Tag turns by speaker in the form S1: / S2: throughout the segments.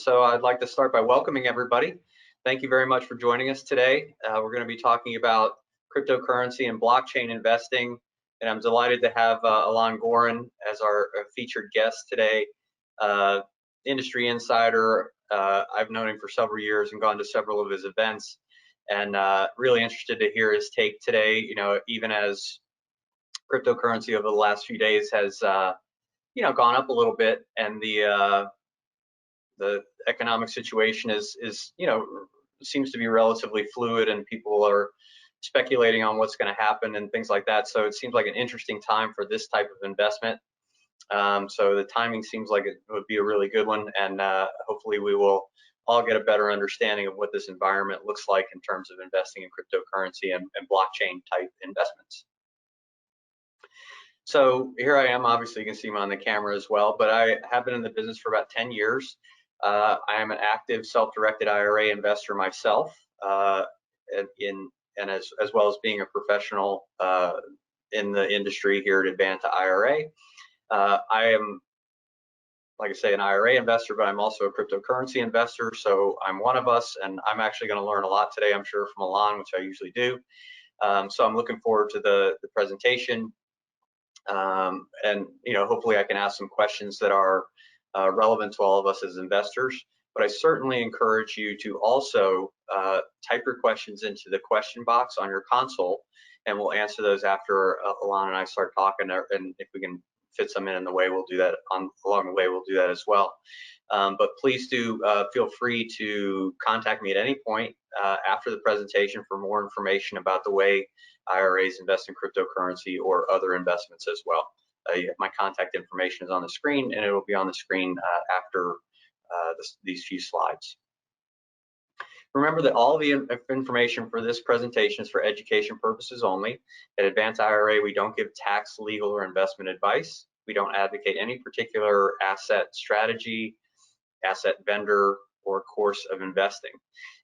S1: So I'd like to start by welcoming everybody. Thank you very much for joining us today. We're going to be talking about cryptocurrency and blockchain investing, and I'm delighted to have Alon Goren as our featured guest today. Industry insider. I've known him for several years and gone to several of his events, and really interested to hear his take today. You know, even as cryptocurrency over the last few days has gone up a little bit, and the economic situation is seems to be relatively fluid, and people are speculating on what's going to happen and things like that. So it seems like an interesting time for this type of investment. So the timing seems like it would be a really good one, and hopefully we will all get a better understanding of what this environment looks like in terms of investing in cryptocurrency and blockchain type investments. So here I am. Obviously you can see me on the camera as well, but I have been in the business for about 10 years. I am an active self-directed IRA investor myself, as well as being a professional in the industry here at Advanta IRA. I am, like I say, an IRA investor, but I'm also a cryptocurrency investor. So I'm one of us, and I'm actually going to learn a lot today, I'm sure, from Alon, which I usually do. So I'm looking forward to the presentation, and hopefully I can ask some questions that are relevant to all of us as investors. But I certainly encourage you to also type your questions into the question box on your console, and we'll answer those after Alon and I start talking, and if we can fit some in the way, we'll do that along the way. We'll do that as well. But please do feel free to contact me at any point after the presentation for more information about the way IRAs invest in cryptocurrency or other investments as well. My contact information is on the screen, and it will be on the screen after these few slides. Remember that all the information for this presentation is for education purposes only. At Advanta IRA, we don't give tax, legal, or investment advice. We don't advocate any particular asset strategy, asset vendor, or course of investing.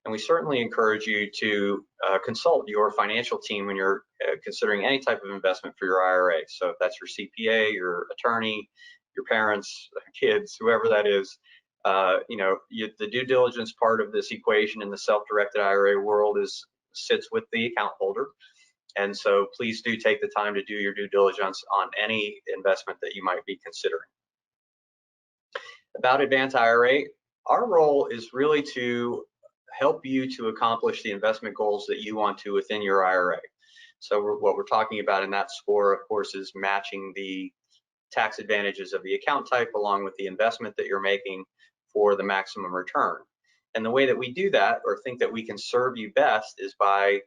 S1: And we certainly encourage you to consult your financial team when you're considering any type of investment for your IRA. So if that's your CPA, your attorney, your parents, kids, whoever that is, the due diligence part of this equation in the self-directed IRA world sits with the account holder. And so please do take the time to do your due diligence on any investment that you might be considering. About Advanta IRA, our role is really to help you to accomplish the investment goals that you want to within your IRA. So what we're talking about in that score, of course, is matching the tax advantages of the account type along with the investment that you're making for the maximum return. And the way that we do that, or think that we can serve you best, is by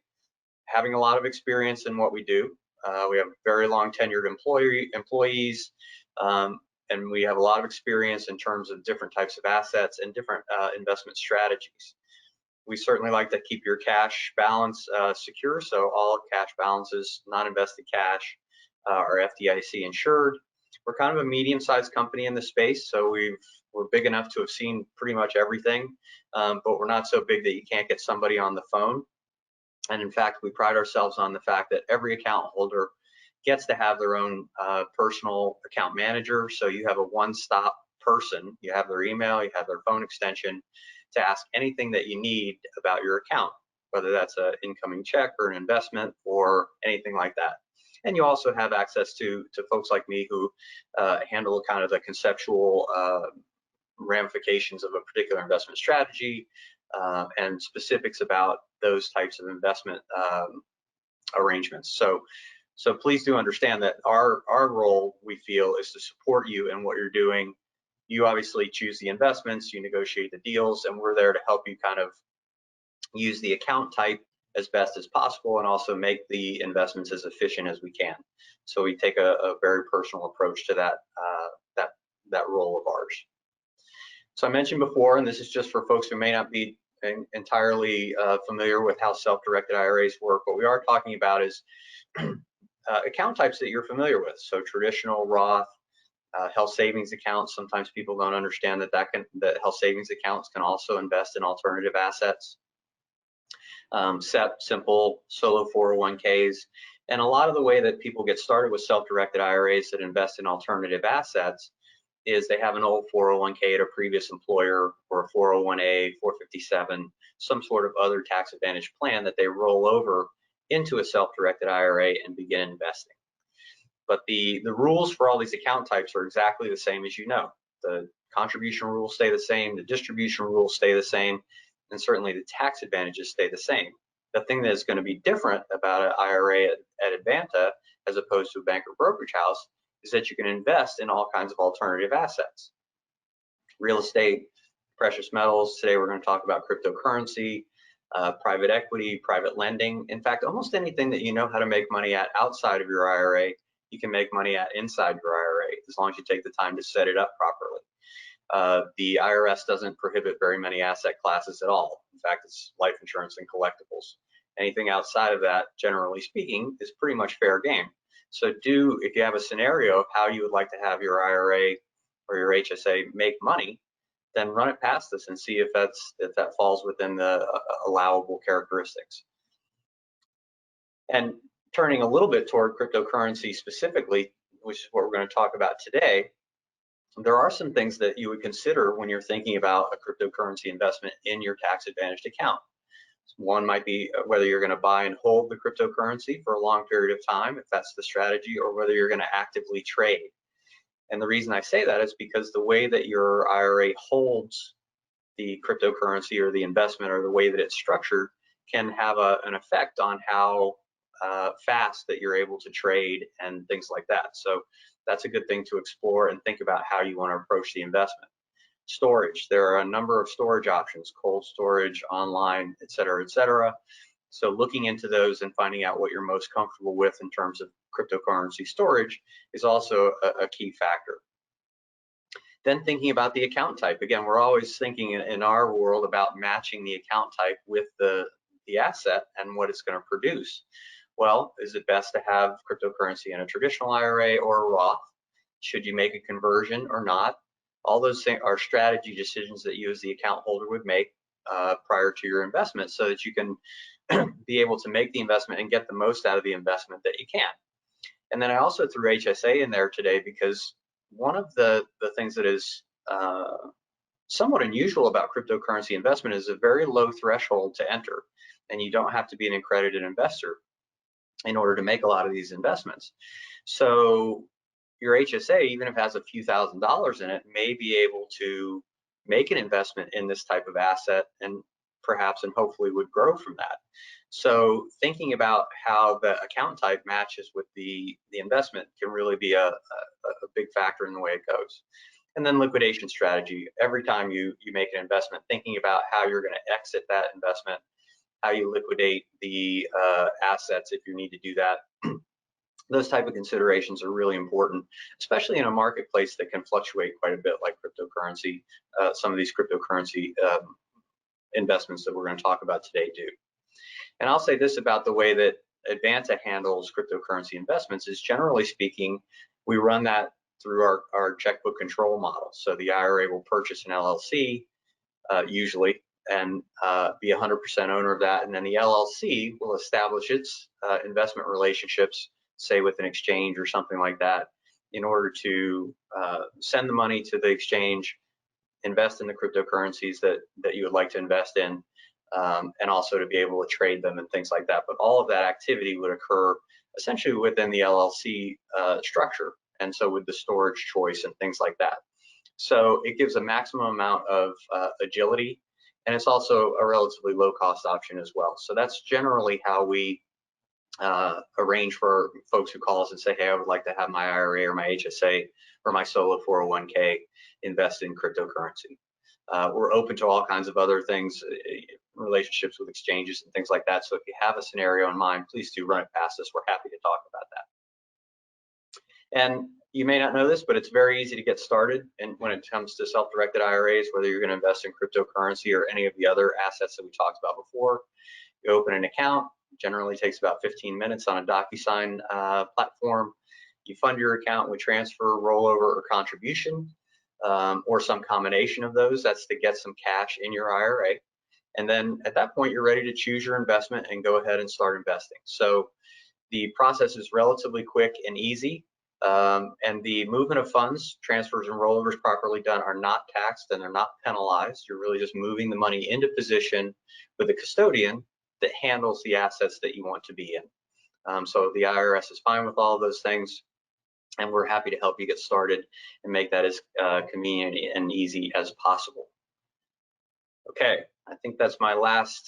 S1: having a lot of experience in what we do. We have very long tenured employees, and we have a lot of experience in terms of different types of assets and different investment strategies. We certainly like to keep your cash balance secure, so all cash balances, non-invested cash, are FDIC insured. We're kind of a medium-sized company in the space, so we're big enough to have seen pretty much everything, but we're not so big that you can't get somebody on the phone. And in fact, we pride ourselves on the fact that every account holder gets to have their own personal account manager. So you have a one-stop person. You have their email, you have their phone extension to ask anything that you need about your account, whether that's an incoming check or an investment or anything like that. And you also have access to folks like me who handle kind of the conceptual ramifications of a particular investment strategy and specifics about those types of investment arrangements. So please do understand that our role, we feel, is to support you in what you're doing. You obviously choose the investments, you negotiate the deals, and we're there to help you kind of use the account type as best as possible and also make the investments as efficient as we can. So we take a very personal approach to that role of ours. So I mentioned before, and this is just for folks who may not be entirely familiar with how self-directed IRAs work, what we are talking about is account types that you're familiar with. So traditional Roth, health savings accounts. Sometimes people don't understand that health savings accounts can also invest in alternative assets. SEP, simple solo 401ks, and a lot of the way that people get started with self-directed IRAs that invest in alternative assets is they have an old 401k at a previous employer, or a 401a, 457, some sort of other tax advantage plan that they roll over into a self-directed IRA and begin investing. But the rules for all these account types are exactly the same as you know. The contribution rules stay the same, the distribution rules stay the same, and certainly the tax advantages stay the same. The thing that is going to be different about an IRA at Advanta as opposed to a bank or brokerage house is that you can invest in all kinds of alternative assets. Real estate, precious metals. Today we're going to talk about cryptocurrency, private equity, private lending. In fact, almost anything that you know how to make money at outside of your IRA, you can make money at inside your IRA, as long as you take the time to set it up properly. The IRS doesn't prohibit very many asset classes at all. In fact, it's life insurance and collectibles. Anything outside of that, generally speaking, is pretty much fair game. So if you have a scenario of how you would like to have your IRA or your HSA make money, then run it past us and see if that falls within the allowable characteristics. And turning a little bit toward cryptocurrency specifically, which is what we're going to talk about today, there are some things that you would consider when you're thinking about a cryptocurrency investment in your tax advantaged account. One might be whether you're going to buy and hold the cryptocurrency for a long period of time, if that's the strategy, or whether you're going to actively trade. And the reason I say that is because the way that your IRA holds the cryptocurrency or the investment, or the way that it's structured, can have an effect on how fast that you're able to trade and things like that. So that's a good thing to explore and think about how you want to approach the investment. Storage, there are a number of storage options, cold storage, online, et cetera, et cetera. So looking into those and finding out what you're most comfortable with in terms of cryptocurrency storage is also a key factor. Then thinking about the account type. Again, we're always thinking in our world about matching the account type with the asset and what it's going to produce. Well, is it best to have cryptocurrency in a traditional IRA or a Roth? Should you make a conversion or not? All those things are strategy decisions that you as the account holder would make prior to your investment, so that you can be able to make the investment and get the most out of the investment that you can. And then I also threw HSA in there today because one of the things that is somewhat unusual about cryptocurrency investment is a very low threshold to enter, and you don't have to be an accredited investor in order to make a lot of these investments. So your HSA, even if it has a few $1,000s in it, may be able to make an investment in this type of asset and perhaps and hopefully would grow from that. So thinking about how the account type matches with the investment can really be a big factor in the way it goes. And then liquidation strategy. Every time you make an investment, thinking about how you're going to exit that investment, how you liquidate the assets if you need to do that. Those type of considerations are really important, especially in a marketplace that can fluctuate quite a bit like cryptocurrency. Some of these cryptocurrency investments that we're going to talk about today do. And I'll say this about the way that Advanta handles cryptocurrency investments is, generally speaking, we run that through our checkbook control model. So the IRA will purchase an LLC usually and be 100% owner of that, and then the LLC will establish its investment relationships, say with an exchange or something like that, in order to send the money to the exchange, invest in the cryptocurrencies that you would like to invest in, and also to be able to trade them and things like that. But all of that activity would occur essentially within the LLC structure, and so with the storage choice and things like that. So it gives a maximum amount of agility, and it's also a relatively low-cost option as well. So that's generally how we arrange for folks who call us and say, hey, I would like to have my IRA or my HSA or my solo 401k invest in cryptocurrency. We're open to all kinds of other things, relationships with exchanges and things like that. So if you have a scenario in mind, please do run it past us. We're happy to talk about that. And you may not know this, but it's very easy to get started. And when it comes to self-directed IRAs, whether you're going to invest in cryptocurrency or any of the other assets that we talked about before, you open an account. Generally takes about 15 minutes on a DocuSign platform. You fund your account with transfer, rollover, or contribution, or some combination of those. That's to get some cash in your IRA. And then at that point, you're ready to choose your investment and go ahead and start investing. So the process is relatively quick and easy. And the movement of funds, transfers and rollovers properly done are not taxed and they're not penalized. You're really just moving the money into position with a custodian that handles the assets that you want to be in. So the IRS is fine with all of those things, and we're happy to help you get started and make that as convenient and easy as possible. Okay, I think that's my last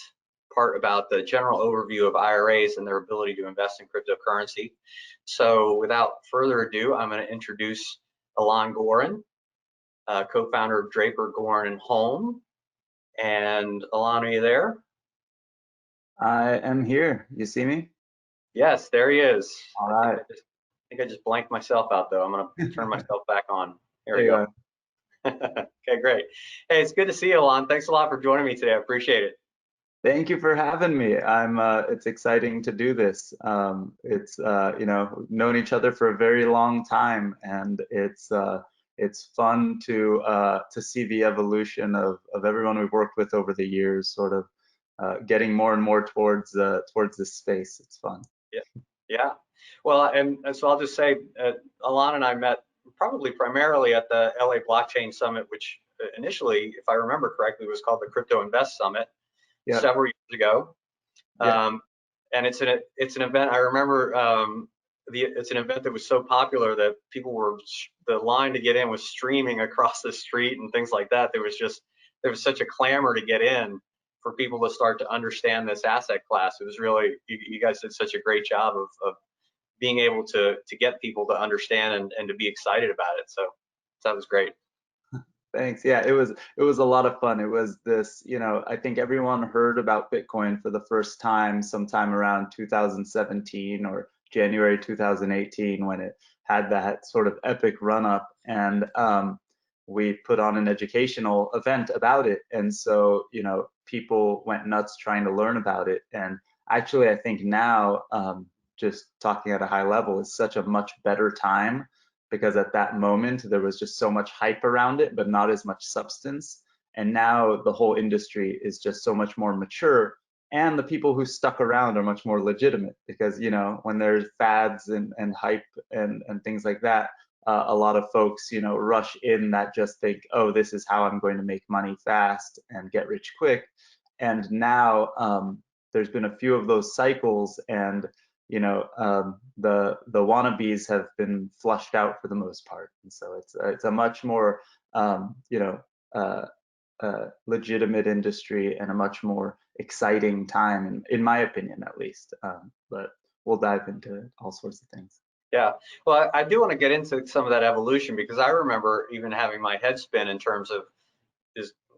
S1: part about the general overview of IRAs and their ability to invest in cryptocurrency. So without further ado, I'm going to introduce Alon Goren, co-founder of Draper, Goren, and Holm. And Alon, are you there?
S2: I am here. You see me?
S1: Yes, there he is.
S2: All right.
S1: I think I just blanked myself out though. I'm going to turn myself back on. Here we
S2: There you
S1: go.
S2: are.
S1: Okay, great. Hey, it's good to see you, Alon. Thanks a lot for joining me today. I appreciate it.
S2: Thank you for having me. It's exciting to do this. Known each other for a very long time, and it's fun to see the evolution of everyone we've worked with over the years, sort of getting more and more towards this space. It's fun.
S1: Yeah, yeah. Well, and so I'll just say, Alon and I met probably primarily at the LA Blockchain Summit, which initially, if I remember correctly, was called the Crypto Invest Summit
S2: Yeah.
S1: several years ago.
S2: Yeah.
S1: And it's an event. I remember it's an event that was so popular that the line to get in was streaming across the street and things like that. There was such a clamor to get in for people to start to understand this asset class. It was really, you guys did such a great job of being able to get people to understand and to be excited about it. So that was great.
S2: Thanks. Yeah, it was a lot of fun. It was this, I think everyone heard about Bitcoin for the first time sometime around 2017 or January 2018 when it had that sort of epic run up, and we put on an educational event about it. And so, people went nuts trying to learn about it. And actually, I think now, just talking at a high level, is such a much better time, because at that moment there was just so much hype around it, but not as much substance. And now the whole industry is just so much more mature, and the people who stuck around are much more legitimate, because when there's fads and hype and things like that, a lot of folks rush in that just think, oh, this is how I'm going to make money fast and get rich quick. And now there's been a few of those cycles, and the wannabes have been flushed out for the most part, and so it's a much more legitimate industry and a much more exciting time, in my opinion, at least. But we'll dive into all sorts of things.
S1: Yeah, well, I do want to get into some of that evolution, because I remember even having my head spin in terms of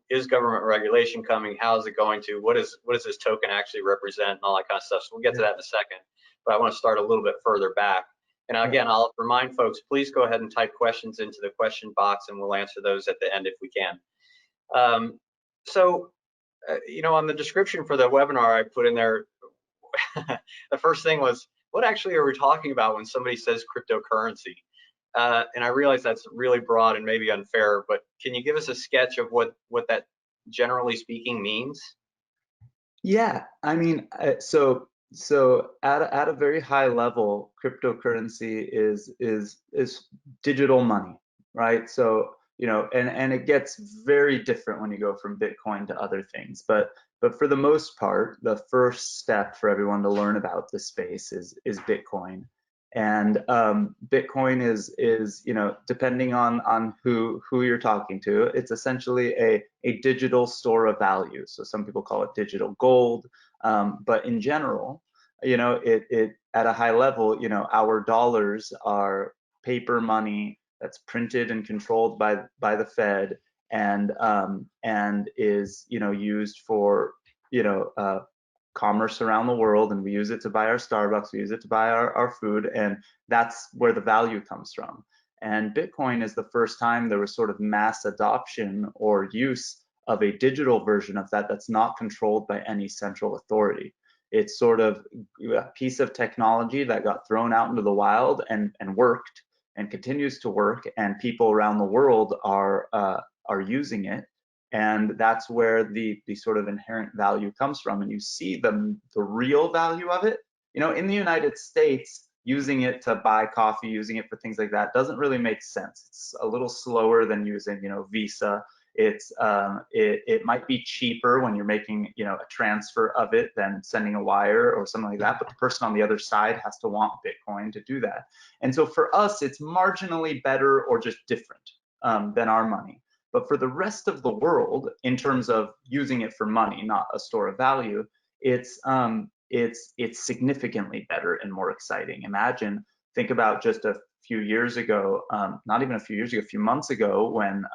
S1: is government regulation coming? How is it going to? What does this token actually represent, and all that kind of stuff. So we'll get to that in a second. But I want to start a little bit further back. And again, I'll remind folks, please go ahead and type questions into the question box, and we'll answer those at the end if we can. On the description for the webinar, I put in there, the first thing was, what actually are we talking about when somebody says cryptocurrency? And I realize that's really broad and maybe unfair, but can you give us a sketch of what that generally speaking means?
S2: Yeah, I mean, so at a very high level, cryptocurrency is digital money, right? So and it gets very different when you go from Bitcoin to other things, but for the most part, the first step for everyone to learn about this space is Bitcoin. And Bitcoin is depending on who you're talking to, it's essentially a digital store of value. So some people call it digital gold, but in general, it at a high level, our dollars are paper money that's printed and controlled by the Fed, and is used for commerce around the world, and we use it to buy our Starbucks, we use it to buy our food, and that's where the value comes from. And Bitcoin is the first time there was sort of mass adoption or use of a digital version of that that's not controlled by any central authority. It's sort of a piece of technology that got thrown out into the wild and worked and continues to work, and people around the world are using it. And that's where the sort of inherent value comes from. And you see the real value of it. In the United States, using it to buy coffee, using it for things like that doesn't really make sense. It's a little slower than using, Visa. It might be cheaper when you're making, a transfer of it than sending a wire or something like that, but the person on the other side has to want Bitcoin to do that. And so for us, it's marginally better or just different than our money. But for the rest of the world, in terms of using it for money, not a store of value, it's significantly better and more exciting. Think about just a few years ago, not even a few years ago, a few months ago, when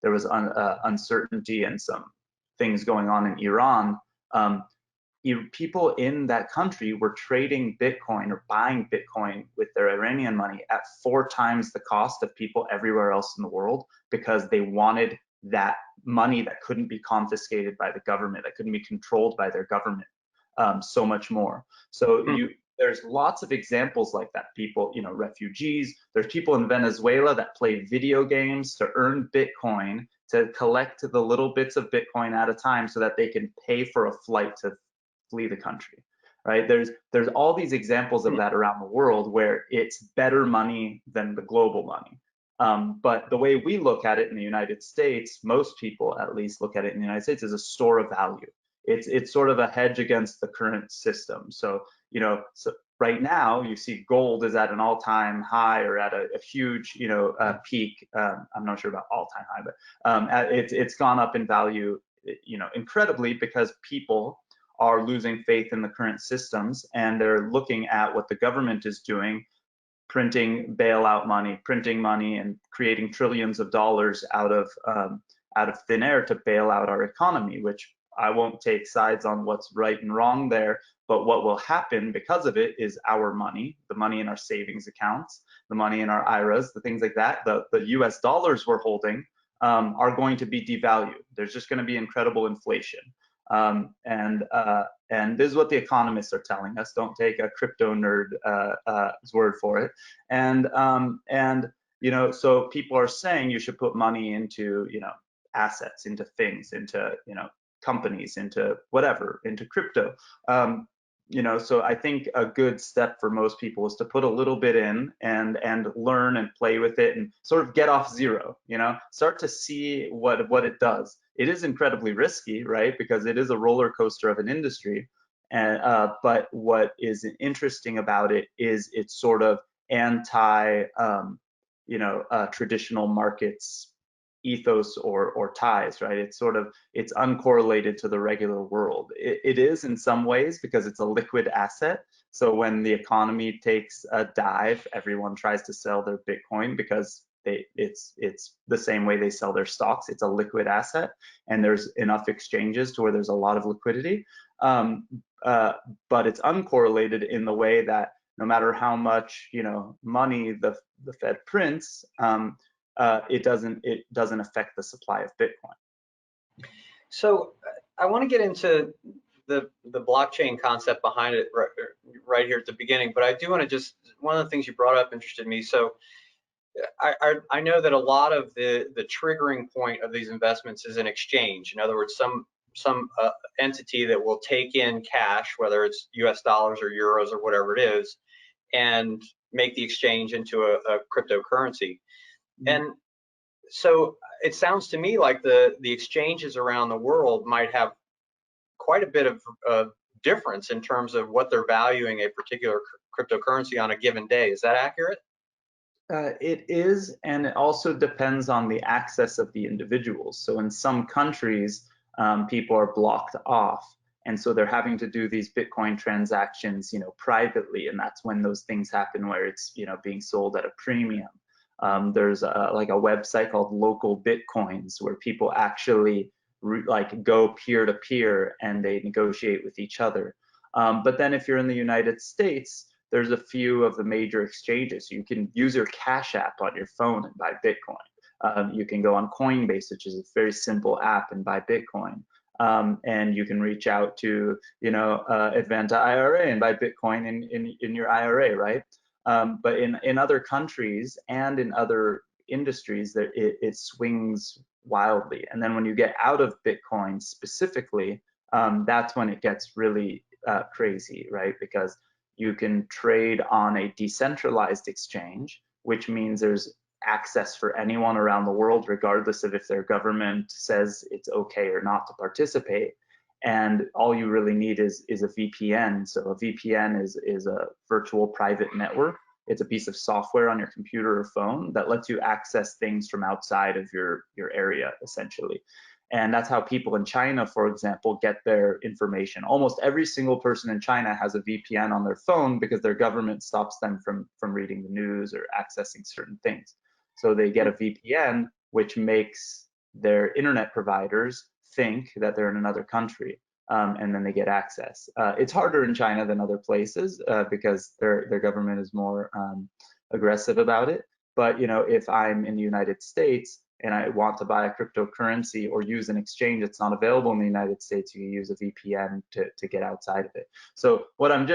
S2: there was uncertainty and some things going on in Iran. People in that country were trading Bitcoin or buying Bitcoin with their Iranian money at 4 times the cost of people everywhere else in the world, because they wanted that money that couldn't be confiscated by the government, that couldn't be controlled by their government, so much more. So there's lots of examples like that. People, refugees, there's people in Venezuela that play video games to earn Bitcoin, to collect the little bits of Bitcoin at a time so that they can pay for a flight to flee the country, right? There's all these examples of that around the world where it's better money than the global money. But the way we look at it in the United States, most people at least look at it in the United States as a store of value. It's sort of a hedge against the current system. So, so right now you see gold is at an all-time high or at a huge, peak. I'm not sure about all-time high, but it's gone up in value, incredibly, because people are losing faith in the current systems, and they're looking at what the government is doing, printing bailout money, printing money, and creating trillions of dollars out of thin air to bail out our economy, which I won't take sides on what's right and wrong there, but what will happen because of it is our money, the money in our savings accounts, the money in our IRAs, the things like that, the US dollars we're holding are going to be devalued. There's just going to be incredible inflation. And this is what the economists are telling us. Don't take a crypto nerd's word for it. And so people are saying you should put money into, assets, into things, into, companies, into whatever, into crypto. So I think a good step for most people is to put a little bit in and learn and play with it and sort of get off zero, start to see what it does. It is incredibly risky, right? Because it is a roller coaster of an industry. And but what is interesting about it is it's sort of anti, traditional markets ethos or ties, right? It's uncorrelated to the regular world. It is in some ways because it's a liquid asset. So when the economy takes a dive, everyone tries to sell their Bitcoin because it's the same way they sell their stocks. It's a liquid asset, and there's enough exchanges to where there's a lot of liquidity. But it's uncorrelated in the way that no matter how much money the Fed prints, it doesn't affect the supply of Bitcoin.
S1: So I want to get into the blockchain concept behind it right here at the beginning, but I do want to one of the things you brought up interested me. So I know that a lot of the triggering point of these investments is an exchange. In other words, some entity that will take in cash, whether it's US dollars or euros or whatever it is, and make the exchange into a cryptocurrency. And so it sounds to me like the exchanges around the world might have quite a bit of difference in terms of what they're valuing a particular cryptocurrency on a given day. Is that accurate?
S2: It is, and it also depends on the access of the individuals. So in some countries, people are blocked off, and so they're having to do these Bitcoin transactions, privately, and that's when those things happen where it's, being sold at a premium. There's like a website called Local Bitcoins where people actually go peer to peer and they negotiate with each other. But then if you're in the United States, there's a few of the major exchanges. You can use your Cash App on your phone and buy Bitcoin. You can go on Coinbase, which is a very simple app, and buy Bitcoin. And you can reach out to, Advanta IRA and buy Bitcoin in your IRA, right? But in other countries and in other industries, it swings wildly. And then when you get out of Bitcoin specifically, that's when it gets really crazy, right? Because you can trade on a decentralized exchange, which means there's access for anyone around the world, regardless of if their government says it's okay or not to participate. And all you really need is a VPN. So a VPN is a virtual private network. It's a piece of software on your computer or phone that lets you access things from outside of your area, essentially. And that's how people in China, for example, get their information. Almost every single person in China has a VPN on their phone because their government stops them from reading the news or accessing certain things. So they get a VPN, which makes their internet providers think that they're in another country, and then they get access. It's harder in China than other places because their government is more aggressive about it. But if I'm in the United States and I want to buy a cryptocurrency or use an exchange that's not available in the United States, you use a VPN to get outside of it. So what I'm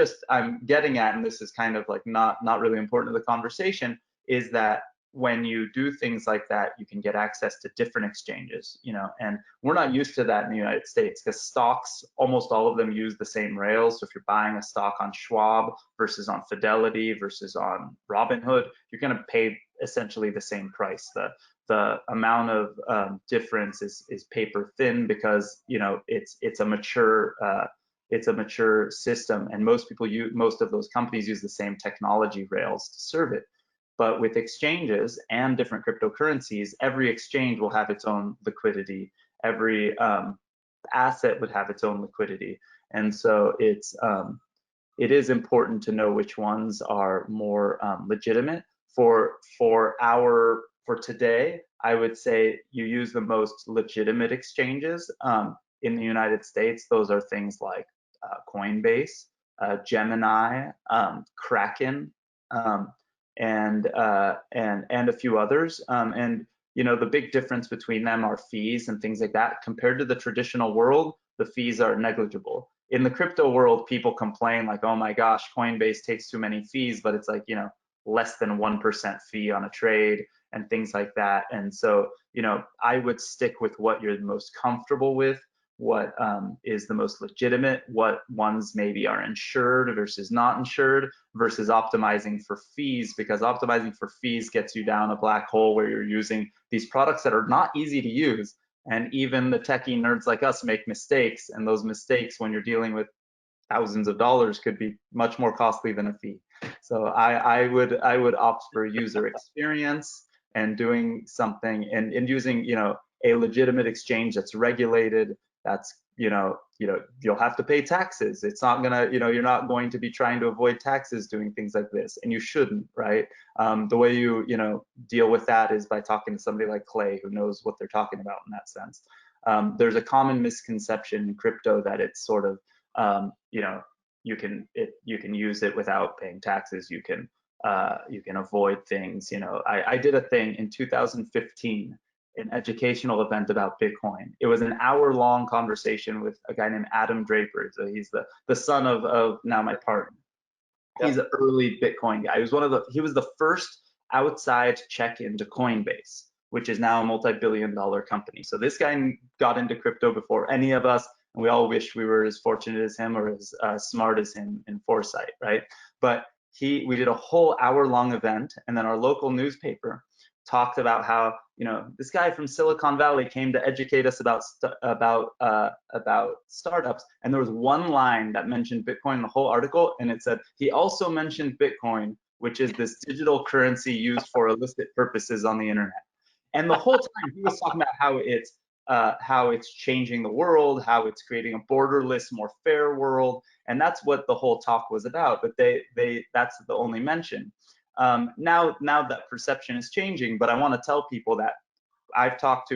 S2: getting at, and this is kind of like not really important to the conversation, is that when you do things like that, you can get access to different exchanges, and we're not used to that in the United States because stocks, almost all of them use the same rails. So if you're buying a stock on Schwab versus on Fidelity versus on Robinhood, you're going to pay essentially the same price. The amount of difference is paper thin because it's a mature system, and most of those companies use the same technology rails to serve it. But with exchanges and different cryptocurrencies, every exchange will have its own liquidity. Every asset would have its own liquidity, and so it is important to know which ones are more legitimate. For today, I would say you use the most legitimate exchanges in the United States. Those are things like Coinbase, Gemini, Kraken, and a few others. And the big difference between them are fees and things like that. Compared to the traditional world, the fees are negligible. In the crypto world, people complain like, oh my gosh, Coinbase takes too many fees, but it's like, less than 1% fee on a trade and things like that. And so, I would stick with what you're most comfortable with, what is the most legitimate, what ones maybe are insured versus not insured, versus optimizing for fees, because optimizing for fees gets you down a black hole where you're using these products that are not easy to use. And even the techie nerds like us make mistakes, and those mistakes, when you're dealing with thousands of dollars, could be much more costly than a fee. So I would opt for user experience and doing something and using a legitimate exchange that's regulated. That's you'll have to pay taxes. It's not gonna you're not going to be trying to avoid taxes doing things like this, and you shouldn't, right? The way you deal with that is by talking to somebody like Clay who knows what they're talking about in that sense. There's a common misconception in crypto that it's sort of you can use it without paying taxes. You can avoid things. I did a thing in 2015, an educational event about Bitcoin. It was an hour-long conversation with a guy named Adam Draper. So he's the son of now my partner. Yep. He's an early Bitcoin guy. He was the first outside check into Coinbase, which is now a multi-billion-dollar company. So this guy got into crypto before any of us, and we all wish we were as fortunate as him or as smart as him in foresight, right? But we did a whole hour-long event, and then our local newspaper talked about how this guy from Silicon Valley came to educate us about startups, and there was one line that mentioned Bitcoin in the whole article, and it said he also mentioned Bitcoin, which is this digital currency used for illicit purposes on the internet. And the whole time he was talking about how it's changing the world, how it's creating a borderless, more fair world, and that's what the whole talk was about. But that's the only mention. Now that perception is changing, but I want to tell people that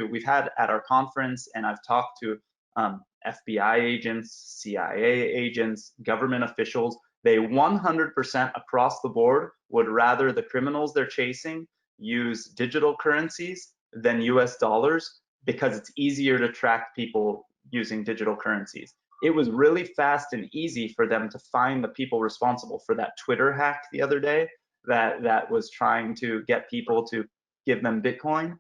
S2: we've had at our conference, and I've talked to FBI agents, CIA agents, government officials. They 100% across the board would rather the criminals they're chasing use digital currencies than US dollars, because it's easier to track people using digital currencies. It was really fast and easy for them to find the people responsible for that Twitter hack the other day that was trying to get people to give them Bitcoin,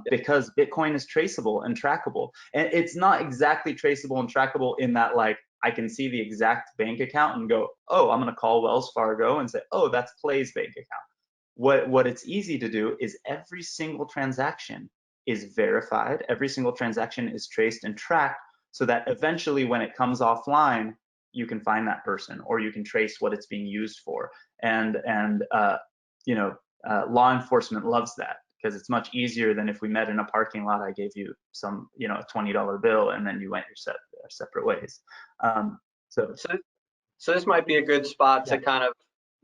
S2: because Bitcoin is traceable and trackable. And it's not exactly traceable and trackable in that, like, I can see the exact bank account and go, oh, I'm going to call Wells Fargo and say, oh, that's Clay's bank account. What it's easy to do is every single transaction is verified, every single transaction is traced and tracked, so that eventually when it comes offline, you can find that person, or you can trace what it's being used for. And law enforcement loves that, because it's much easier than if we met in a parking lot, I gave you some, a $20 bill, and then you went your separate ways.
S1: So this might be a good spot to kind of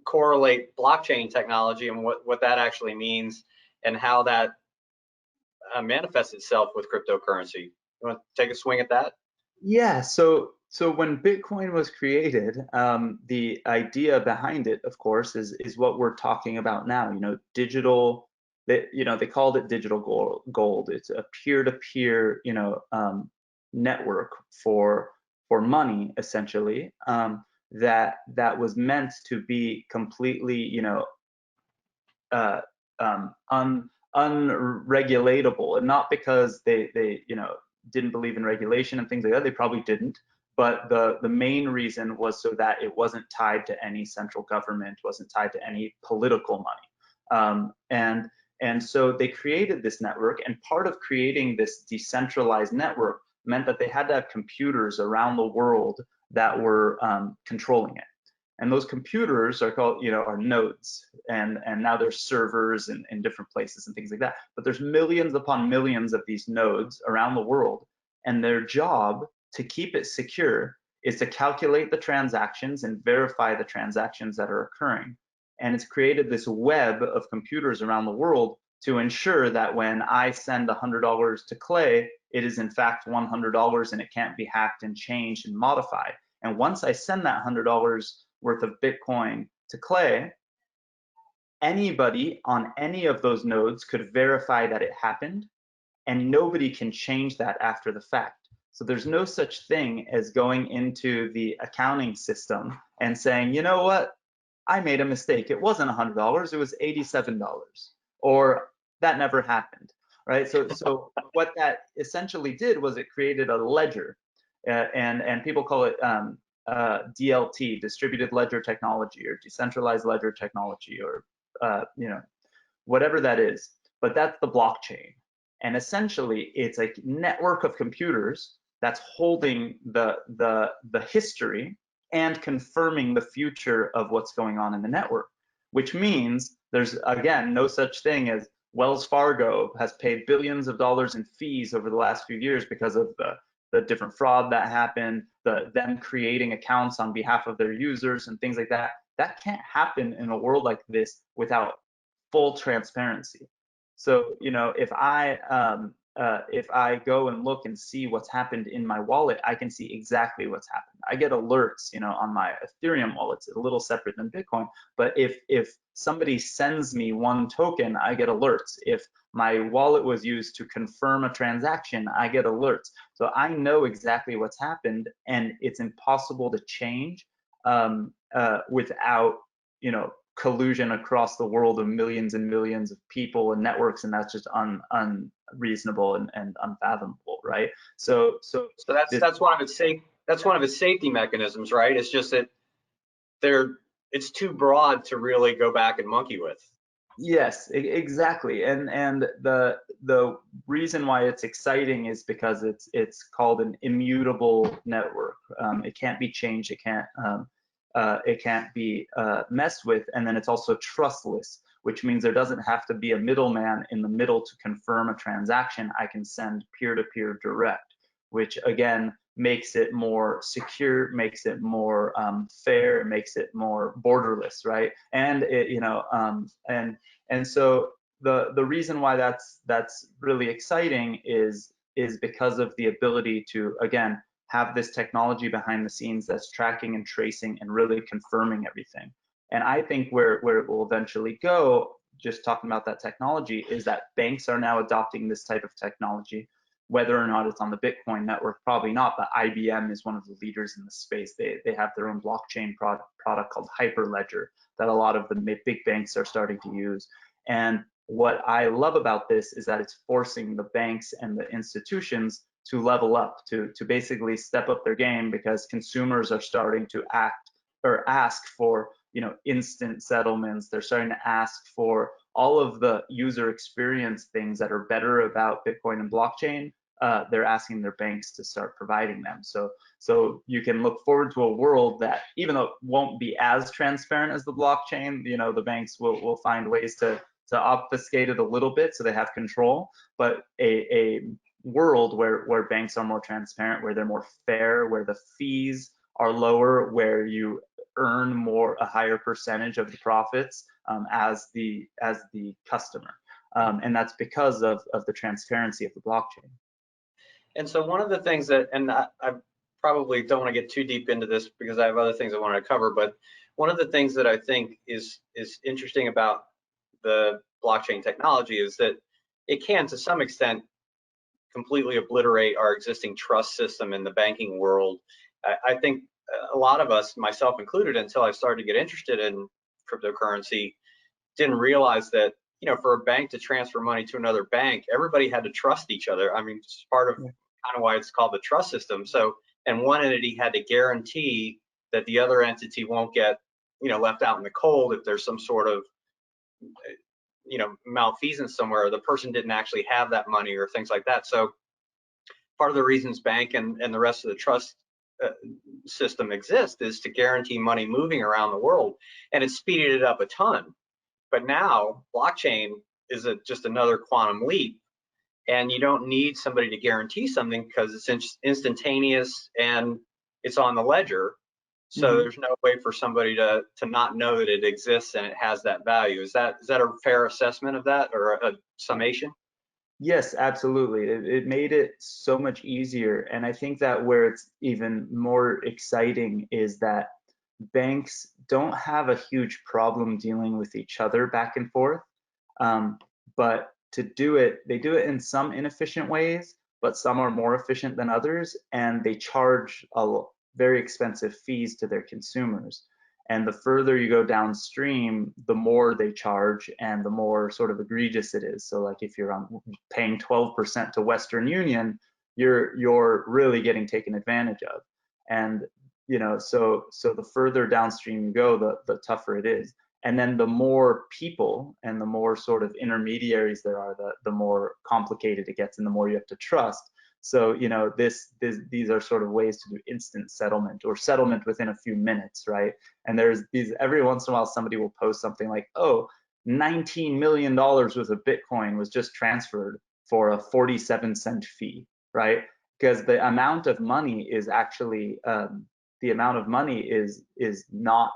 S1: correlate blockchain technology and what that actually means and how that manifests itself with cryptocurrency. You want to take a swing at that?
S2: Yeah. So when Bitcoin was created, the idea behind it, of course, is what we're talking about now. Digital. They called it digital gold. It's a peer-to-peer, network for money, essentially. That was meant to be completely, unregulatable, and not because they didn't believe in regulation and things like that. They probably didn't, but the main reason was so that it wasn't tied to any central government, wasn't tied to any political money. And so they created this network, and part of creating this decentralized network meant that they had to have computers around the world that were controlling it. And those computers are called, are nodes, and now there's servers in different places and things like that. But there's millions upon millions of these nodes around the world, and their job to keep it secure is to calculate the transactions and verify the transactions that are occurring. And it's created this web of computers around the world to ensure that when I send $100 to Clay, it is in fact $100, and it can't be hacked and changed and modified. And once I send that $100 worth of Bitcoin to Clay, anybody on any of those nodes could verify that it happened, and nobody can change that after the fact. So there's no such thing as going into the accounting system and saying, you know what, I made a mistake. It wasn't $100, it was $87, or that never happened, right? So what that essentially did was it created a ledger, and people call it DLT, distributed ledger technology, or decentralized ledger technology, or whatever that is. But that's the blockchain, and essentially it's a network of computers that's holding the history and confirming the future of what's going on in the network, which means there's, again, no such thing as Wells Fargo has paid billions of dollars in fees over the last few years because of the different fraud that happened, them creating accounts on behalf of their users and things like that. That can't happen in a world like this without full transparency. So, if I go and look and see what's happened in my wallet, I can see exactly what's happened. I get alerts, on my Ethereum wallet. It's a little separate than Bitcoin, but if somebody sends me one token, I get alerts. If my wallet was used to confirm a transaction, I get alerts. So I know exactly what's happened, and it's impossible to change without, collusion across the world of millions and millions of people and networks, and that's just unreasonable and unfathomable, right? So
S1: that's one of its safety mechanisms, right? It's just that it's too broad to really go back and monkey with.
S2: Yes, exactly. And the reason why it's exciting is because it's called an immutable network. It can't be changed. It can't be messed with, and then it's also trustless, which means there doesn't have to be a middleman in the middle to confirm a transaction. I can send peer-to-peer direct, which again makes it more secure, makes it more fair, makes it more borderless, right? And so the reason why that's really exciting is because of the ability to, again, have this technology behind the scenes that's tracking and tracing and really confirming everything. And I think where it will eventually go, just talking about that technology, is that banks are now adopting this type of technology. Whether or not it's on the Bitcoin network, probably not, but IBM is one of the leaders in the space. They have their own blockchain product called Hyperledger that a lot of the big banks are starting to use. And what I love about this is that it's forcing the banks and the institutions level up, to basically step up their game, because consumers are starting to act or ask for, you know, instant settlements. They're starting to ask for all of the user experience things that are better about Bitcoin and blockchain. They're asking their banks to start providing them. So you can look forward to a world that, even though it won't be as transparent as the blockchain, you know, the banks will find ways to obfuscate it a little bit so they have control, but a world where banks are more transparent, where they're more fair, where the fees are lower, where you earn a higher percentage of the profits as the customer, and that's because of the transparency of the blockchain.
S1: And so one of the things that, and I probably don't want to get too deep into this because I have other things I want to cover, but one of the things that I think is interesting about the blockchain technology is that it can, to some extent, completely obliterate our existing trust system in the banking world. I think a lot of us, myself included, until I started to get interested in cryptocurrency, didn't realize that, you know, for a bank to transfer money to another bank, everybody had to trust each other. I mean, it's part of kind of why it's called the trust system. So, and one entity had to guarantee that the other entity won't get, you know, left out in the cold if there's some sort of, you know, malfeasance somewhere, or the person didn't actually have that money or things like that. So part of the reasons bank and the rest of the trust system exists is to guarantee money moving around the world, and it speeded it up a ton. But now blockchain is just another quantum leap, and you don't need somebody to guarantee something because it's instantaneous and it's on the ledger. So there's no way for somebody to not know that it exists and it has that value. Is that a fair assessment of that, or a summation?
S2: Yes, absolutely. It made it so much easier. And I think that where it's even more exciting is that banks don't have a huge problem dealing with each other back and forth. But to do it, they do it in some inefficient ways, but some are more efficient than others. And they charge very expensive fees to their consumers. And the further you go downstream, the more they charge and the more sort of egregious it is. So like if you're paying 12% to Western Union, you're really getting taken advantage of. And you know, so the further downstream you go, the tougher it is. And then the more people and the more sort of intermediaries there are, the more complicated it gets and the more you have to trust. So, you know, these are sort of ways to do instant settlement or settlement within a few minutes, right? And there's these, every once in a while, somebody will post something like, oh, $19 million worth of Bitcoin was just transferred for a 47-cent fee, right? Because the amount of money is actually, the amount of money is not,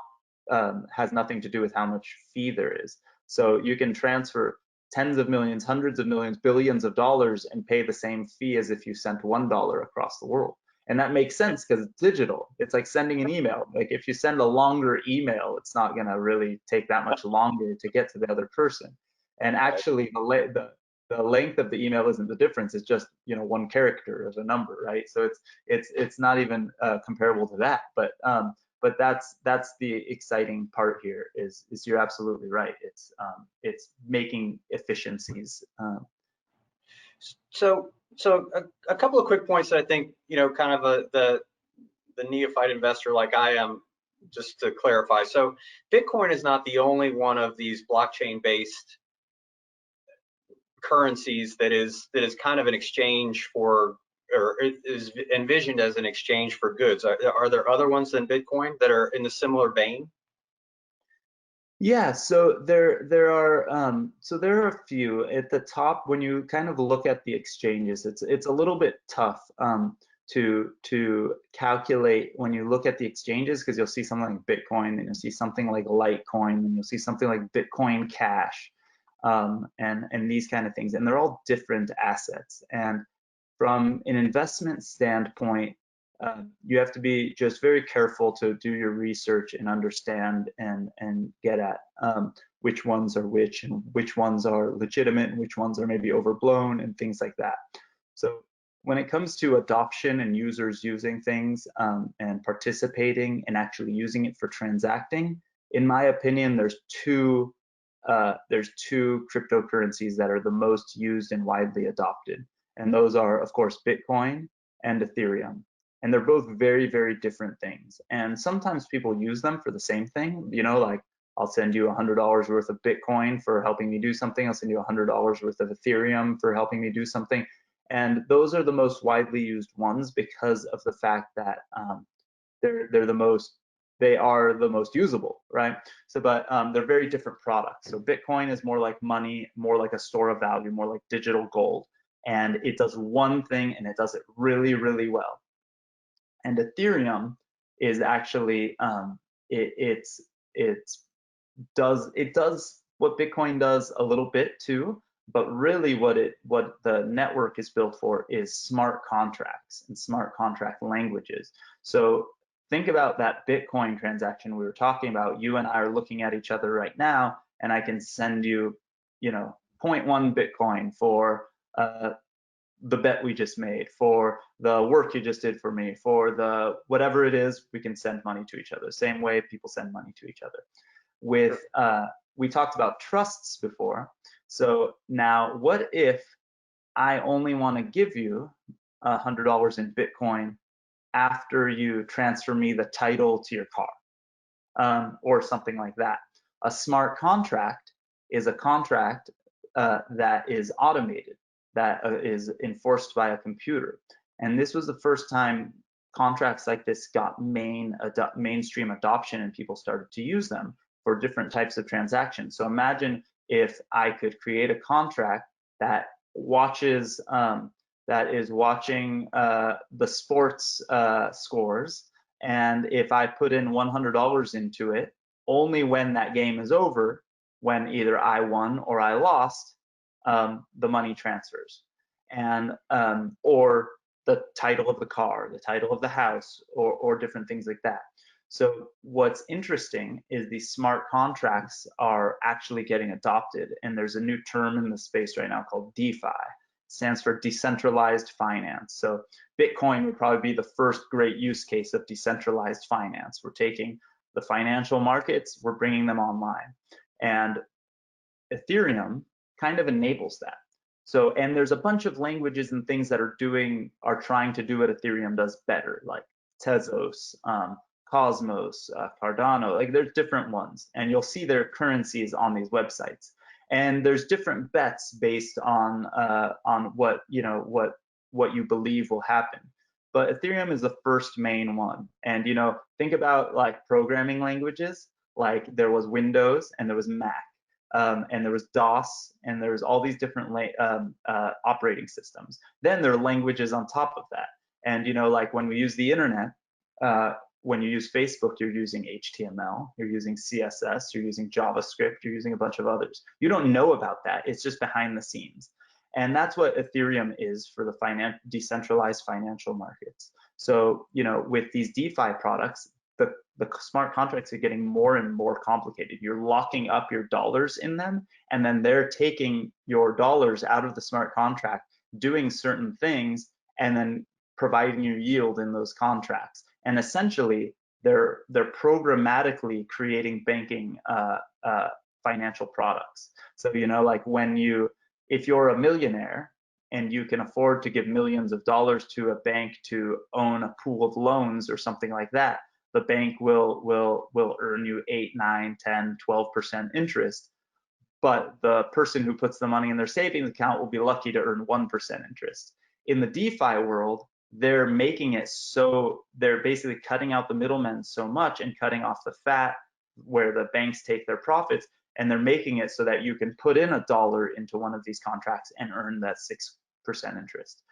S2: has nothing to do with how much fee there is. So you can transfer tens of millions, hundreds of millions, billions of dollars and pay the same fee as if you sent $1 across the world. And that makes sense because it's digital. It's like sending an email. Like if you send a longer email, it's not going to really take that much longer to get to the other person. And actually, the length of the email isn't the difference. It's just, you know, one character of a number, right? So it's not even comparable to that. But that's the exciting part here. Is you're absolutely right. It's making efficiencies.
S1: So a couple of quick points that I think, you know, kind of the neophyte investor like I am, just to clarify. So Bitcoin is not the only one of these blockchain-based currencies that is kind of an exchange for, or is envisioned as an exchange for goods. Are there other ones than Bitcoin that are in the similar vein?
S2: Yeah, so there are a few at the top. When you kind of look at the exchanges, it's a little bit tough to calculate when you look at the exchanges, because you'll see something like Bitcoin and you'll see something like Litecoin and you'll see something like Bitcoin Cash, and these kind of things, and they're all different assets. And from an investment standpoint, you have to be just very careful to do your research and understand and get at which ones are which and which ones are legitimate and which ones are maybe overblown and things like that. So when it comes to adoption and users using things and participating and actually using it for transacting, in my opinion, there's two cryptocurrencies that are the most used and widely adopted. And those are, of course, Bitcoin and Ethereum. And they're both very, very different things. And sometimes people use them for the same thing, you know, like I'll send you $100 worth of Bitcoin for helping me do something. I'll send you $100 worth of Ethereum for helping me do something. And those are the most widely used ones because of the fact that they are the most usable, right? So, but they're very different products. So Bitcoin is more like money, more like a store of value, more like digital gold. And it does one thing and it does it really, really well. And Ethereum is actually it does what Bitcoin does a little bit too, but really what the network is built for is smart contracts and smart contract languages. So think about that Bitcoin transaction we were talking about. You and I are looking at each other right now, and I can send you, you know, 0.1 Bitcoin for the bet we just made, for the work you just did for me, for the whatever it is, we can send money to each other. Same way people send money to each other. With we talked about trusts before. So now what if I only want to give you $100 in Bitcoin after you transfer me the title to your car, or something like that? A smart contract is a contract that is automated, that is enforced by a computer. And this was the first time contracts like this got mainstream adoption and people started to use them for different types of transactions. So imagine if I could create a contract that watches, that is watching the sports scores, and if I put in $100 into it, only when that game is over, when either I won or I lost, the money transfers, and or the title of the car, the title of the house, or different things like that. So what's interesting is these smart contracts are actually getting adopted, and there's a new term in the space right now called DeFi. It stands for decentralized finance. So Bitcoin would probably be the first great use case of decentralized finance. We're taking the financial markets, we're bringing them online, and Ethereum kind of enables that. So, and there's a bunch of languages and things that are trying to do what Ethereum does better, like Tezos, Cosmos, Cardano. Like there's different ones, and you'll see their currencies on these websites. And there's different bets based on what what you believe will happen. But Ethereum is the first main one. And think about like programming languages. Like there was Windows and there was Mac. And there was DOS, and there was all these different operating systems. Then there are languages on top of that. And like when we use the internet, when you use Facebook, you're using HTML, you're using CSS, you're using JavaScript, you're using a bunch of others. You don't know about that. It's just behind the scenes. And that's what Ethereum is for the decentralized financial markets. So with these DeFi products, the smart contracts are getting more and more complicated. You're locking up your dollars in them, and then they're taking your dollars out of the smart contract, doing certain things, and then providing you yield in those contracts. And essentially, they're programmatically creating banking financial products. So like if you're a millionaire and you can afford to give millions of dollars to a bank to own a pool of loans or something like that, the bank will earn you 8, 9, 10, 12% interest, but the person who puts the money in their savings account will be lucky to earn 1% interest. In the DeFi world, they're making it so they're basically cutting out the middlemen so much and cutting off the fat where the banks take their profits, and they're making it so that you can put in $1 into one of these contracts and earn that 6% interest.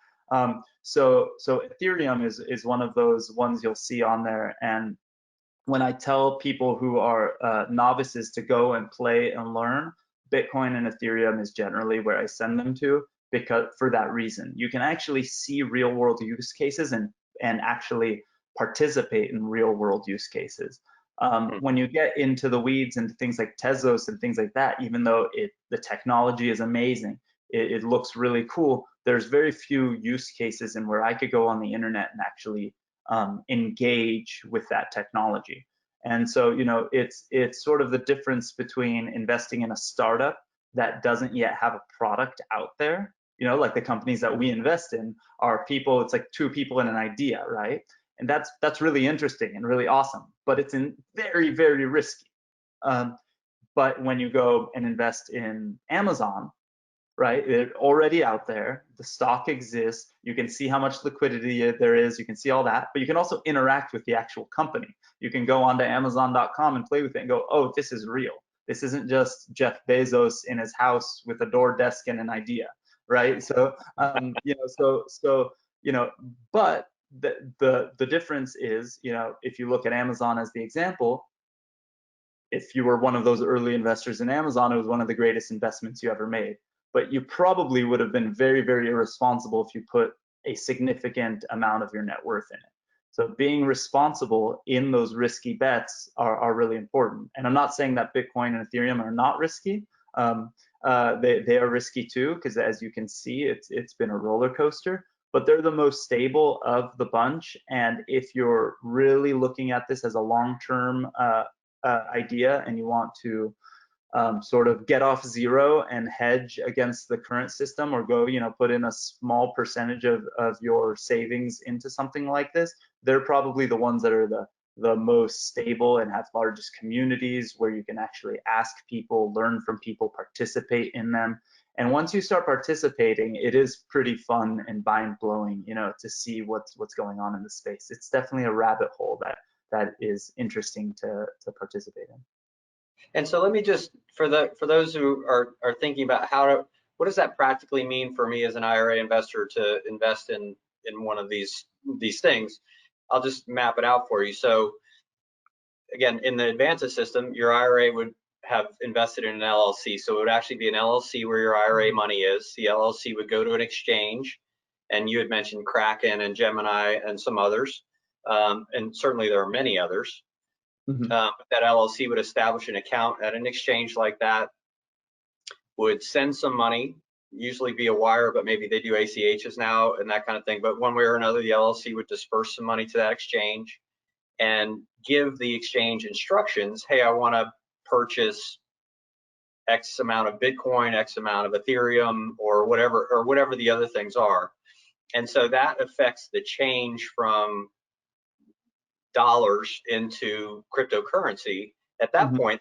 S2: So Ethereum is one of those ones you'll see on there. And when I tell people who are novices to go and play and learn, Bitcoin and Ethereum is generally where I send them to, because for that reason, you can actually see real world use cases and actually participate in real world use cases. When you get into the weeds and things like Tezos and things like that, even though the technology is amazing, it looks really cool, there's very few use cases in where I could go on the internet and actually engage with that technology. And so it's sort of the difference between investing in a startup that doesn't yet have a product out there You know, like the companies that we invest in are people, it's like two people and an idea, right? And that's really interesting and really awesome, but it's very, very risky. But when you go and invest in Amazon, right? They're already out there. The stock exists. You can see how much liquidity there is. You can see all that, but you can also interact with the actual company. You can go onto Amazon.com and play with it and go, oh, this is real. This isn't just Jeff Bezos in his house with a door desk and an idea, right? So, but the difference is, if you look at Amazon as the example, if you were one of those early investors in Amazon, it was one of the greatest investments you ever made. But you probably would have been very, very irresponsible if you put a significant amount of your net worth in it. So being responsible in those risky bets are really important. And I'm not saying that Bitcoin and Ethereum are not risky. They are risky too, because as you can see, it's been a roller coaster. But they're the most stable of the bunch. And if you're really looking at this as a long-term idea and you want to sort of get off zero and hedge against the current system, or go, put in a small percentage of your savings into something like this, they're probably the ones that are the most stable and have largest communities where you can actually ask people, learn from people, participate in them. And once you start participating, it is pretty fun and mind-blowing, to see what's going on in the space. It's definitely a rabbit hole that is interesting to participate in.
S1: And so let me just, for those who are thinking about what does that practically mean for me as an IRA investor to invest in one of these things, I'll just map it out for you. So again, in the Advanta system, your IRA would have invested in an LLC. So it would actually be an LLC where your IRA money is. The LLC would go to an exchange, and you had mentioned Kraken and Gemini and some others, and certainly there are many others.
S2: Mm-hmm.
S1: That LLC would establish an account at an exchange like that, would send some money, usually via wire, but maybe they do ACHs now and that kind of thing. But one way or another, the LLC would disperse some money to that exchange and give the exchange instructions. Hey, I want to purchase X amount of Bitcoin, X amount of Ethereum, or whatever the other things are. And so that affects the change from dollars into cryptocurrency. At that
S2: Mm-hmm.
S1: point,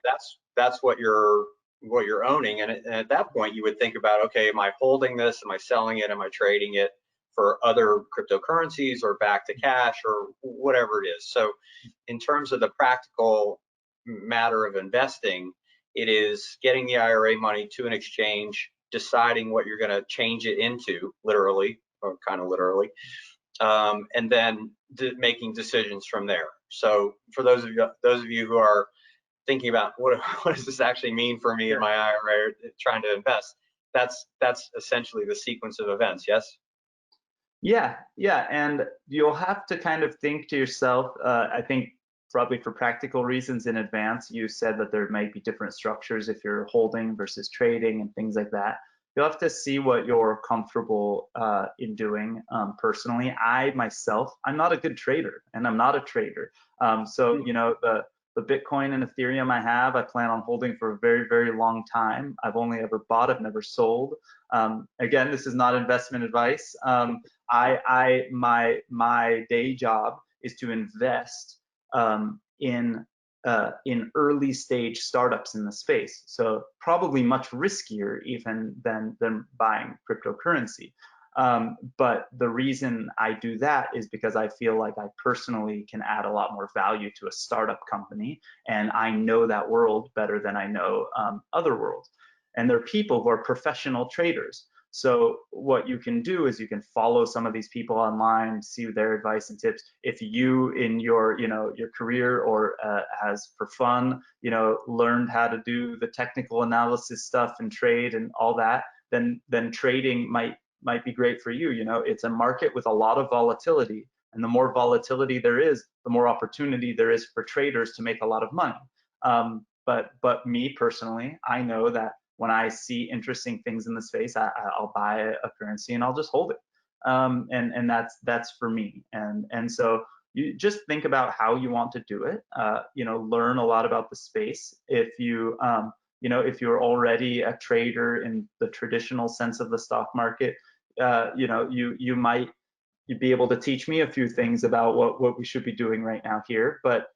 S1: that's what you're owning. And at that point, you would think about, okay, am I holding this? Am I selling it? Am I trading it for other cryptocurrencies or back to cash or whatever it is? So in terms of the practical matter of investing, it is getting the IRA money to an exchange, deciding what you're going to change it into, literally, or kind of literally, and then making decisions from there. So for those of you who are thinking about what does this actually mean for me in my IRA, trying to invest, that's essentially the sequence of events. Yes.
S2: Yeah, and you'll have to kind of think to yourself, I think probably for practical reasons in advance, you said that there might be different structures if you're holding versus trading and things like that. You'll have to see what you're comfortable in doing. Personally, I'm not a good trader, and I'm not a trader. So the Bitcoin and Ethereum I plan on holding for a very, very long time. I've only ever bought, I've never sold. Again, this is not investment advice. My day job is to invest in early stage startups in the space. So probably much riskier even than buying cryptocurrency. But the reason I do that is because I feel like I personally can add a lot more value to a startup company, and I know that world better than I know other worlds. And there are people who are professional traders. So what you can do is you can follow some of these people online, see their advice and tips. If you in your career or as for fun, learned how to do the technical analysis stuff and trade and all that, then trading might be great for you. It's a market with a lot of volatility, and the more volatility there is, the more opportunity there is for traders to make a lot of money. But me personally, I know that when I see interesting things in the space, I'll buy a currency and I'll just hold it. And that's for me. And so you just think about how you want to do it. Learn a lot about the space. If you you know, if you're already a trader in the traditional sense of the stock market, you know, you might you'd be able to teach me a few things about what we should be doing right now here. But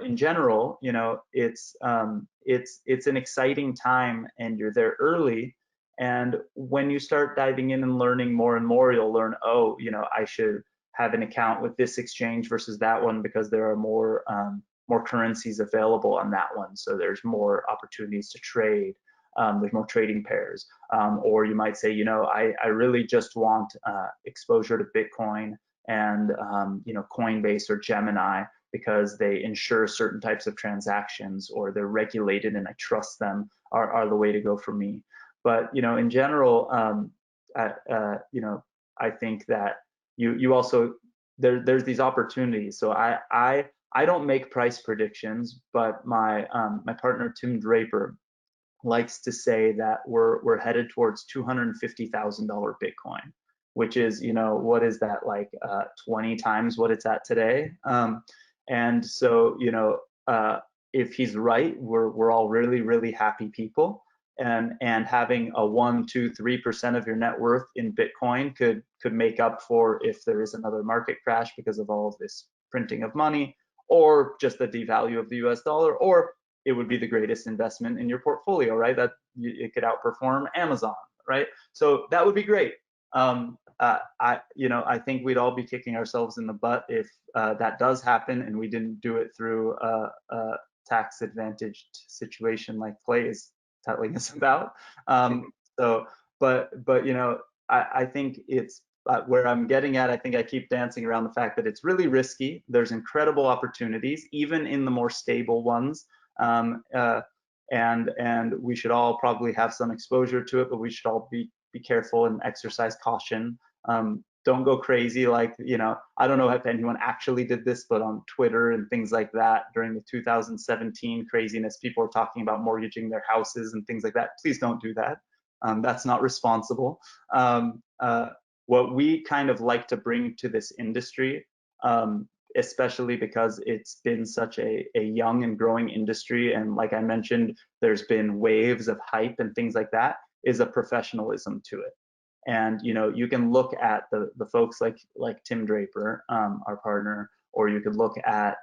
S2: in general, you know, it's an exciting time, and you're there early. And when you start diving in and learning more and more, you'll learn, oh, you know, I should have an account with this exchange versus that one because there are more currencies available on that one. So there's more opportunities to trade. There's more trading pairs. Or you might say, you know, I really just want exposure to Bitcoin and, you know, Coinbase or Gemini because they ensure certain types of transactions, or they're regulated and I trust them, are the way to go for me. But, you know, in general, you know, I think that you also, there's these opportunities. So I don't make price predictions, but my partner Tim Draper likes to say that we're headed towards $250,000 Bitcoin, which is, you know, what is that, like 20 times what it's at today? And so, you know, if he's right, we're all really, really happy people. And having a 1, 2, 3% of your net worth in Bitcoin could make up for if there is another market crash because of all of this printing of money, or just the devalue of the US dollar, or it would be the greatest investment in your portfolio, right? That it could outperform Amazon, right? So that would be great. You know, I think we'd all be kicking ourselves in the butt if that does happen and we didn't do it through a tax advantaged situation like Clay is telling us about. So, but you know, I think it's where I'm getting at. I think I keep dancing around the fact that it's really risky. There's incredible opportunities, even in the more stable ones. And we should all probably have some exposure to it, but we should all be careful and exercise caution. Don't go crazy, like, you know, I don't know if anyone actually did this, but on Twitter and things like that during the 2017 craziness, people were talking about mortgaging their houses and things like that. Please don't do that. That's not responsible. What we kind of like to bring to this industry, especially because it's been such a young and growing industry, and like I mentioned, there's been waves of hype and things like that, is a professionalism to it. And you know, you can look at the folks like Tim Draper, our partner, or you could look at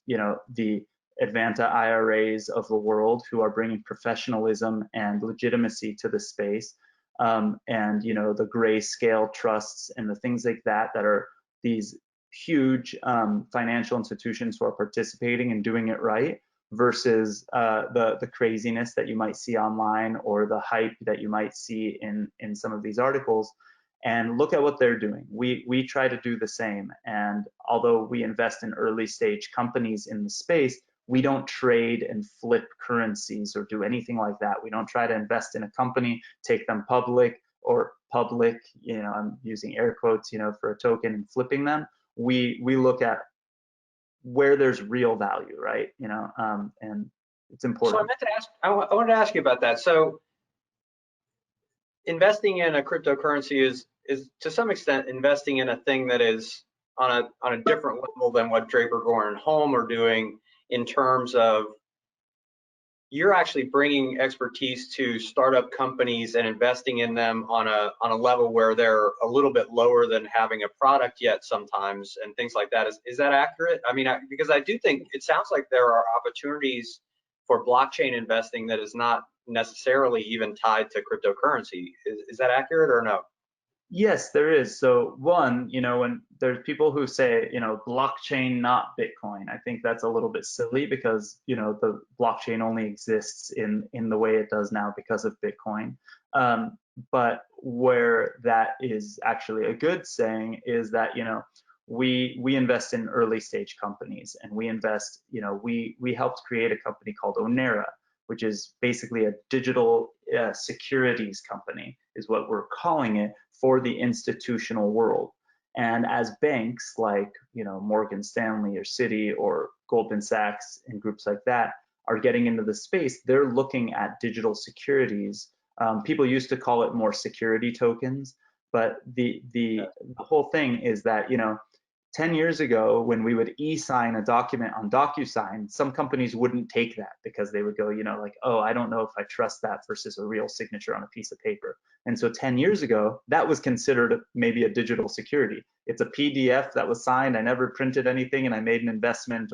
S2: you know, the Advanta IRAs of the world, who are bringing professionalism and legitimacy to the space, and you know, the Grayscale trusts and the things like that are these huge financial institutions who are participating and doing it right, versus the craziness that you might see online, or the hype that you might see in some of these articles. And look at what they're doing. We try to do the same. And although we invest in early stage companies in the space, we don't trade and flip currencies or do anything like that. We don't try to invest in a company, take them public, you know, I'm using air quotes, you know, for a token, and flipping them. We look at where there's real value, right? You know, and it's important.
S1: So I meant to ask, I wanted to ask you about that. So investing in a cryptocurrency is to some extent investing in a thing that is on a different level than what Draper, Goren, and Holm are doing, in terms of you're actually bringing expertise to startup companies and investing in them on a level where they're a little bit lower than having a product yet sometimes, and things like that. Is that accurate? I mean, because I do think it sounds like there are opportunities for blockchain investing that is not necessarily even tied to cryptocurrency. Is that accurate or no?
S2: Yes, there is. So one, you know, when there's people who say, you know, blockchain, not Bitcoin, I think that's a little bit silly, because, you know, the blockchain only exists in the way it does now because of Bitcoin. But where that is actually a good saying is that, you know, we invest in early stage companies, and we invest, you know, we helped create a company called Onera, which is basically a digital securities company, is what we're calling it, for the institutional world. And as banks like, you know, Morgan Stanley or Citi or Goldman Sachs and groups like that are getting into the space, they're looking at digital securities. People used to call it more security tokens, but the whole thing is that, you know, 10 years ago, when we would e-sign a document on DocuSign, some companies wouldn't take that because they would go, like, oh, I don't know if I trust that versus a real signature on a piece of paper. And so 10 years ago, that was considered maybe a digital security. It's a PDF that was signed. I never printed anything, and I made an investment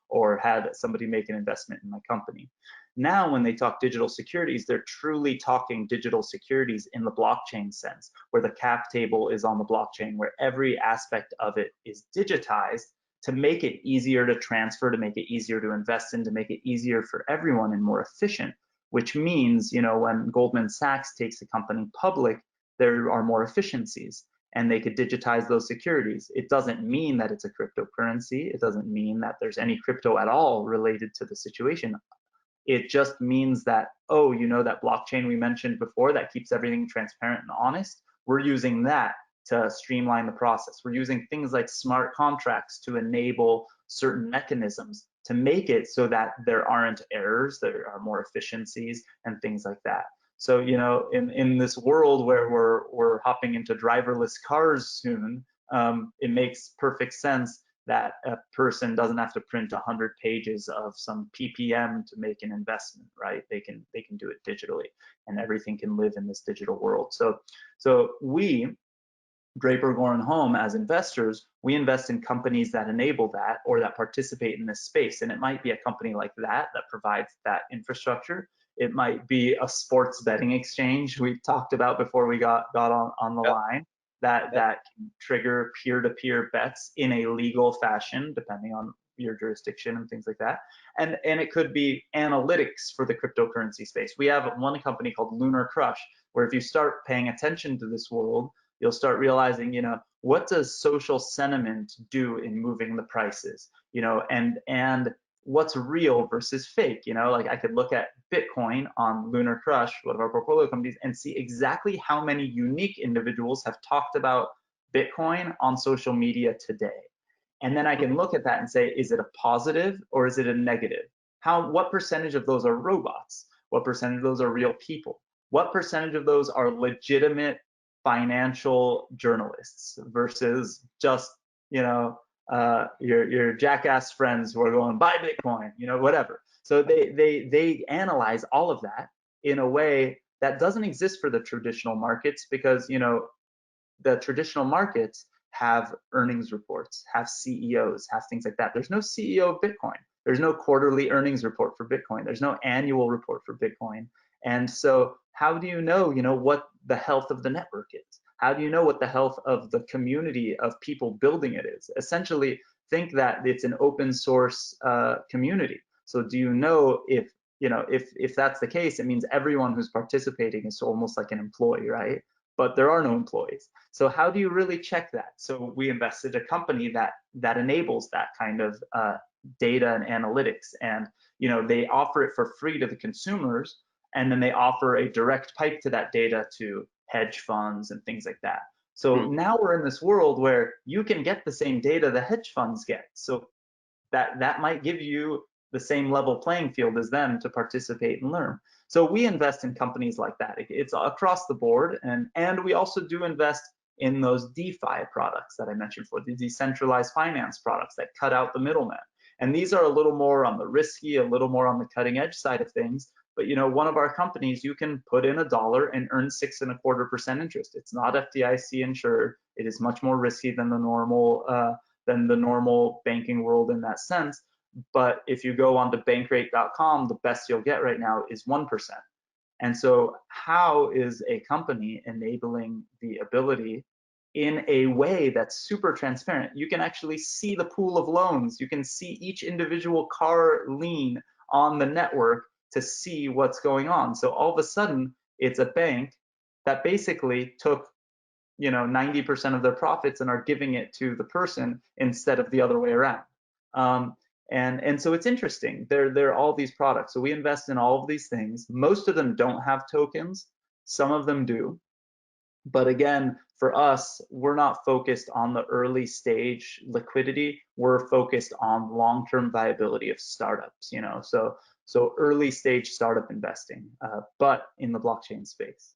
S2: or had somebody make an investment in my company. Now, when they talk digital securities, they're truly talking digital securities in the blockchain sense, where the cap table is on the blockchain, where every aspect of it is digitized to make it easier to transfer, to make it easier to invest in, to make it easier for everyone and more efficient, which means, when Goldman Sachs takes a company public, there are more efficiencies and they could digitize those securities. It doesn't mean that it's a cryptocurrency. It doesn't mean that there's any crypto at all related to the situation. It just means that, oh, that blockchain we mentioned before that keeps everything transparent and honest, we're using that to streamline the process. We're using things like smart contracts to enable certain mechanisms to make it so that there aren't errors, there are more efficiencies and things like that. So, in this world where we're hopping into driverless cars soon, it makes perfect sense that a person doesn't have to print 100 pages of some PPM to make an investment, right? They can do it digitally, and everything can live in this digital world. So we, Draper, Goren, Holm, as investors, we invest in companies that enable that or that participate in this space. And it might be a company like that provides that infrastructure. It might be a sports betting exchange we talked about before we got on the line. That can trigger peer-to-peer bets in a legal fashion, depending on your jurisdiction and things like that. And it could be analytics for the cryptocurrency space. We have one company called Lunarcrush, where if you start paying attention to this world, you'll start realizing, what does social sentiment do in moving the prices, and what's real versus fake. Like I could look at Bitcoin on Lunarcrush, one of our portfolio companies, and see exactly how many unique individuals have talked about Bitcoin on social media today. And then I can look at that and say, is it a positive or is it a negative? What percentage of those are robots? What percentage of those are real people? What percentage of those are legitimate financial journalists versus just, your jackass friends who are going buy Bitcoin, whatever. So they analyze all of that in a way that doesn't exist for the traditional markets, because the traditional markets have earnings reports, have CEOs, have things like that. There's no CEO of Bitcoin. There's no quarterly earnings report for Bitcoin. There's no annual report for Bitcoin. And so how do you know, what the health of the network is? How do you know what the health of the community of people building it is? Essentially, think that it's an open source community. So do you know if that's the case, it means everyone who's participating is almost like an employee, right? But there are no employees. So how do you really check that? So we invested in a company that enables that kind of data and analytics, and they offer it for free to the consumers, and then they offer a direct pipe to that data to hedge funds and things like that. So now we're in this world where you can get the same data the hedge funds get. So that might give you the same level playing field as them to participate and learn. So we invest in companies like that. It's across the board, and we also do invest in those DeFi products that I mentioned before, the decentralized finance products that cut out the middleman. And these are a little more on the risky, a little more on the cutting edge side of things. But one of our companies, you can put in $1 and earn 6.25% interest. It's not FDIC insured. It is much more risky than the normal banking world in that sense. But if you go on to bankrate.com, the best you'll get right now is 1%. And so how is a company enabling the ability in a way that's super transparent? You can actually see the pool of loans. You can see each individual car lien on the network to see what's going on. So all of a sudden, it's a bank that basically took 90% of their profits and are giving it to the person instead of the other way around. And so it's interesting. There are all these products. So we invest in all of these things. Most of them don't have tokens. Some of them do. But again, for us, we're not focused on the early stage liquidity. We're focused on long-term viability of startups. So early stage startup investing, but in the blockchain space.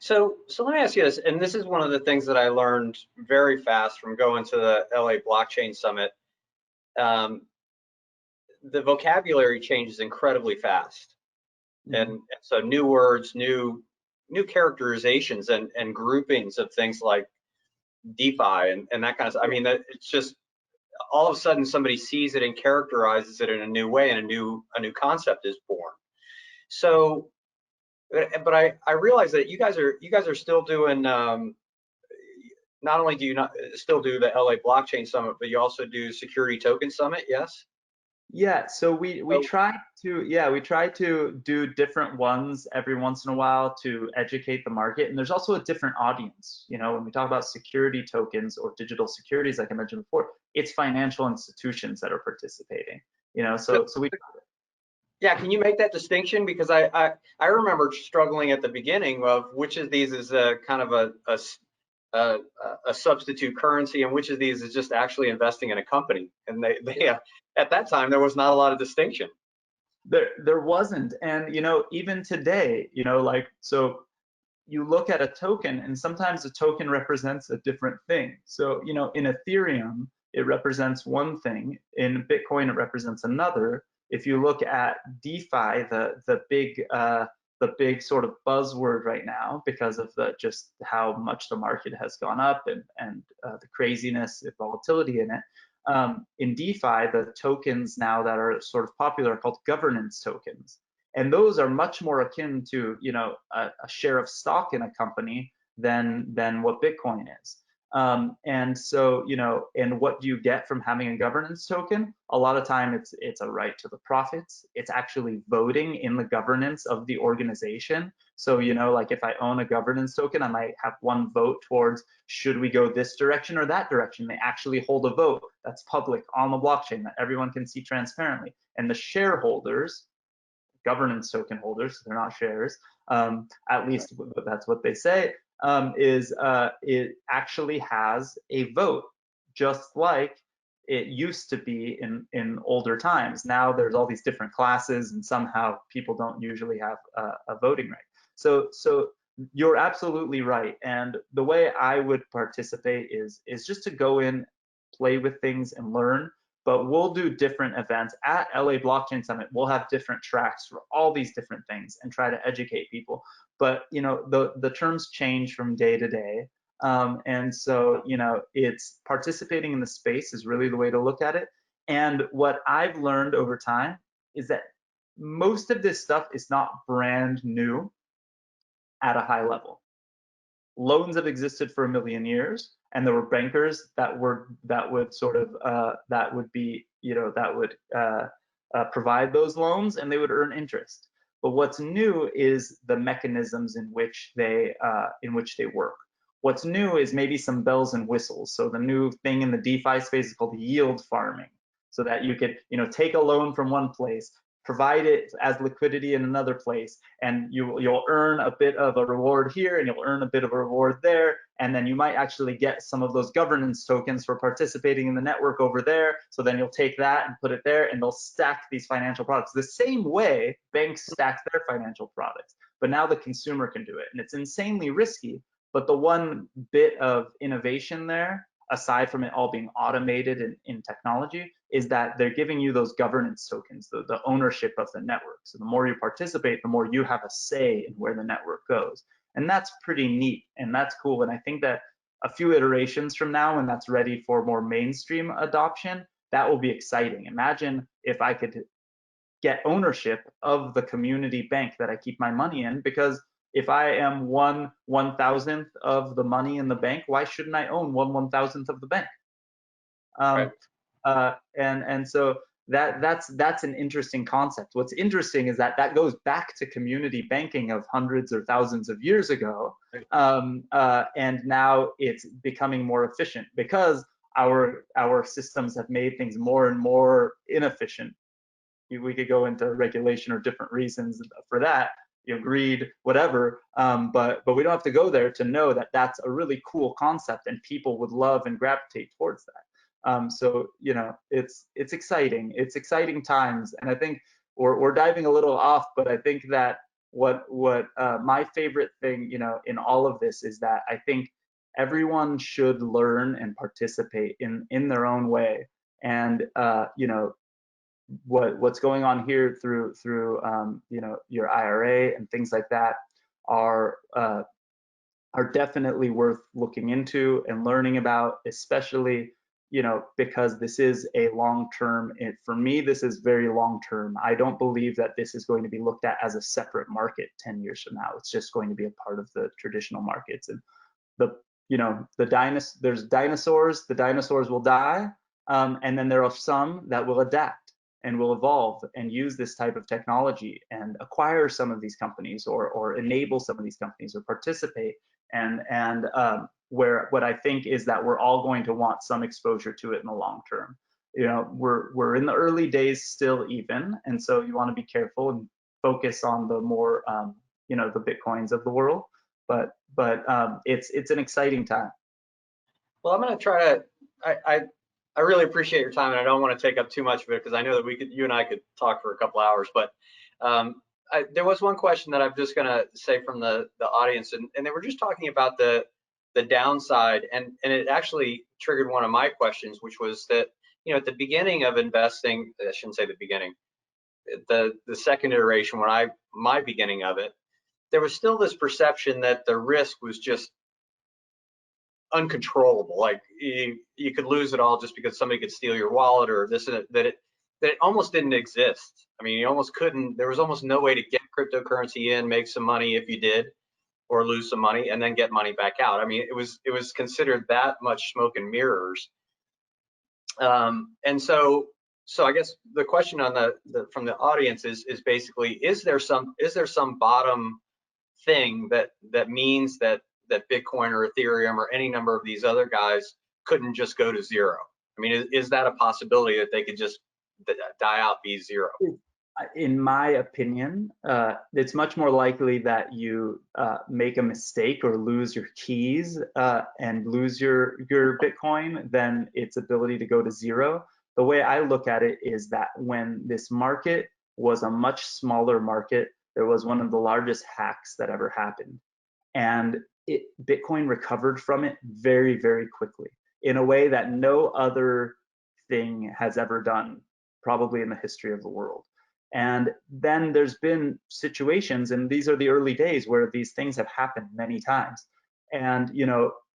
S1: So let me ask you this, and this is one of the things that I learned very fast from going to the LA Blockchain Summit. Um, the vocabulary changes incredibly fast,
S2: Mhm.
S1: and so new words, new characterizations and groupings of things like DeFi and that kind of stuff. I mean, it's just all of a sudden somebody sees it and characterizes it in a new way, and a new concept is born. So, but I realize that you guys are still doing. Not only do you not still do the LA Blockchain Summit, but you also do Security Token Summit. Yes.
S2: Yeah, so we
S1: So
S2: try to we try to do different ones every once in a while to educate the market. And there's also a different audience. You know, when we talk about security tokens or digital securities, like I mentioned before, it's financial institutions that are participating. You know, so we
S1: yeah, can you make that distinction? Because I remember struggling at the beginning of which of these is a kind of a, a substitute currency and which of these is just actually investing in a company. And they at that time there was not a lot of distinction.
S2: there wasn't. And you know, even today, you know, like so you look at a token and sometimes a token represents a different thing. So, you know, in Ethereum, it represents one thing. In Bitcoin, it represents another. If you look at DeFi, the big sort of buzzword right now because of the just how much the market has gone up and the craziness and volatility in it. In DeFi, the tokens now that are sort of popular are called governance tokens, and those are much more akin to, you know, a share of stock in a company than what Bitcoin is. And so, you know, and what do you get from having a governance token? A lot of time it's a right to the profits. It's actually voting in the governance of the organization. So, you know, like if I own a governance token, I might have one vote towards should we go this direction or that direction. They actually hold a vote that's public on the blockchain that everyone can see transparently. And the shareholders, governance token holders, they're not shares, at least that's what they say, it actually has a vote, just like it used to be in older times. Now there's all these different classes, and somehow people don't usually have a voting right. So you're absolutely right. And the way I would participate is just to go in, play with things, and learn. But we'll do different events at LA Blockchain Summit. We'll have different tracks for all these different things and try to educate people. But you know, the terms change from day to day, and so you know, it's participating in the space is really the way to look at it. And what I've learned over time is that most of this stuff is not brand new at a high level. Loans have existed for a million years, and there were bankers that would sort of that would be, you know, that would provide those loans, and they would earn interest. But what's new is the mechanisms in which they work. What's new is maybe some bells and whistles. So the new thing in the DeFi space is called yield farming, so that you could, you know, take a loan from one place, provide it as liquidity in another place, and you'll earn a bit of a reward here and you'll earn a bit of a reward there, and then you might actually get some of those governance tokens for participating in the network over there. So then you'll take that and put it there, and they'll stack these financial products the same way banks stack their financial products, but now the consumer can do it. And it's insanely risky, but the one bit of innovation there, aside from it all being automated in technology, is that they're giving you those governance tokens, the ownership of the network. So the more you participate, the more you have a say in where the network goes. And that's pretty neat, and that's cool. And I think that a few iterations from now, when that's ready for more mainstream adoption, that will be exciting. Imagine if I could get ownership of the community bank that I keep my money in, because if I am 1/1000th of the money in the bank, why shouldn't I own 1/1000th of the bank?
S1: Right.
S2: Um, and so that's an interesting concept. What's interesting is that that goes back to community banking of hundreds or thousands of years ago, and now it's becoming more efficient because our systems have made things more and more inefficient. We could go into regulation or different reasons for that, you know, greed, whatever. But we don't have to go there to know that that's a really cool concept, and people would love and gravitate towards that. So you know, it's exciting. It's exciting times, and I think we're diving a little off, but I think that my favorite thing, in all of this is that I think everyone should learn and participate in their own way. And what's going on here through your IRA and things like that are definitely worth looking into and learning about, especially because this is a long-term. For me, this is very long-term. I don't believe that this is going to be looked at as a separate market 10 years from now. It's just going to be a part of the traditional markets. And there's dinosaurs. The dinosaurs will die, and then there are some that will adapt and will evolve and use this type of technology and acquire some of these companies, or enable some of these companies, or participate. And where what I think is that we're all going to want some exposure to it in the long term. We're in the early days still even, and so you want to be careful and focus on the more the Bitcoins of the world. But it's an exciting time.
S1: Well, I'm going to try to. I really appreciate your time, and I don't want to take up too much of it because I know that you and I could talk for a couple hours. But there was one question that I'm just going to say from the audience, and they were just talking about the downside, and it actually triggered one of my questions, which was that at the beginning of investing, I shouldn't say the beginning, the second iteration, my beginning of it, there was still this perception that the risk was just uncontrollable. Like you could lose it all just because somebody could steal your wallet, or this and that it almost didn't exist. I mean, you almost couldn't. There was almost no way to get cryptocurrency in, make some money if you did, or lose some money and then get money back out. I mean, it was considered that much smoke and mirrors. And so I guess the question on from the audience is basically, is there some bottom thing that means that Bitcoin or Ethereum or any number of these other guys couldn't just go to zero? I mean, is that a possibility that they could just die out, be zero?
S2: In my opinion, it's much more likely that you make a mistake or lose your keys and lose your Bitcoin than its ability to go to zero. The way I look at it is that when this market was a much smaller market, there was one of the largest hacks that ever happened. And Bitcoin recovered from it very, very quickly in a way that no other thing has ever done, probably in the history of the world. And then there's been situations, and these are the early days, where these things have happened many times. And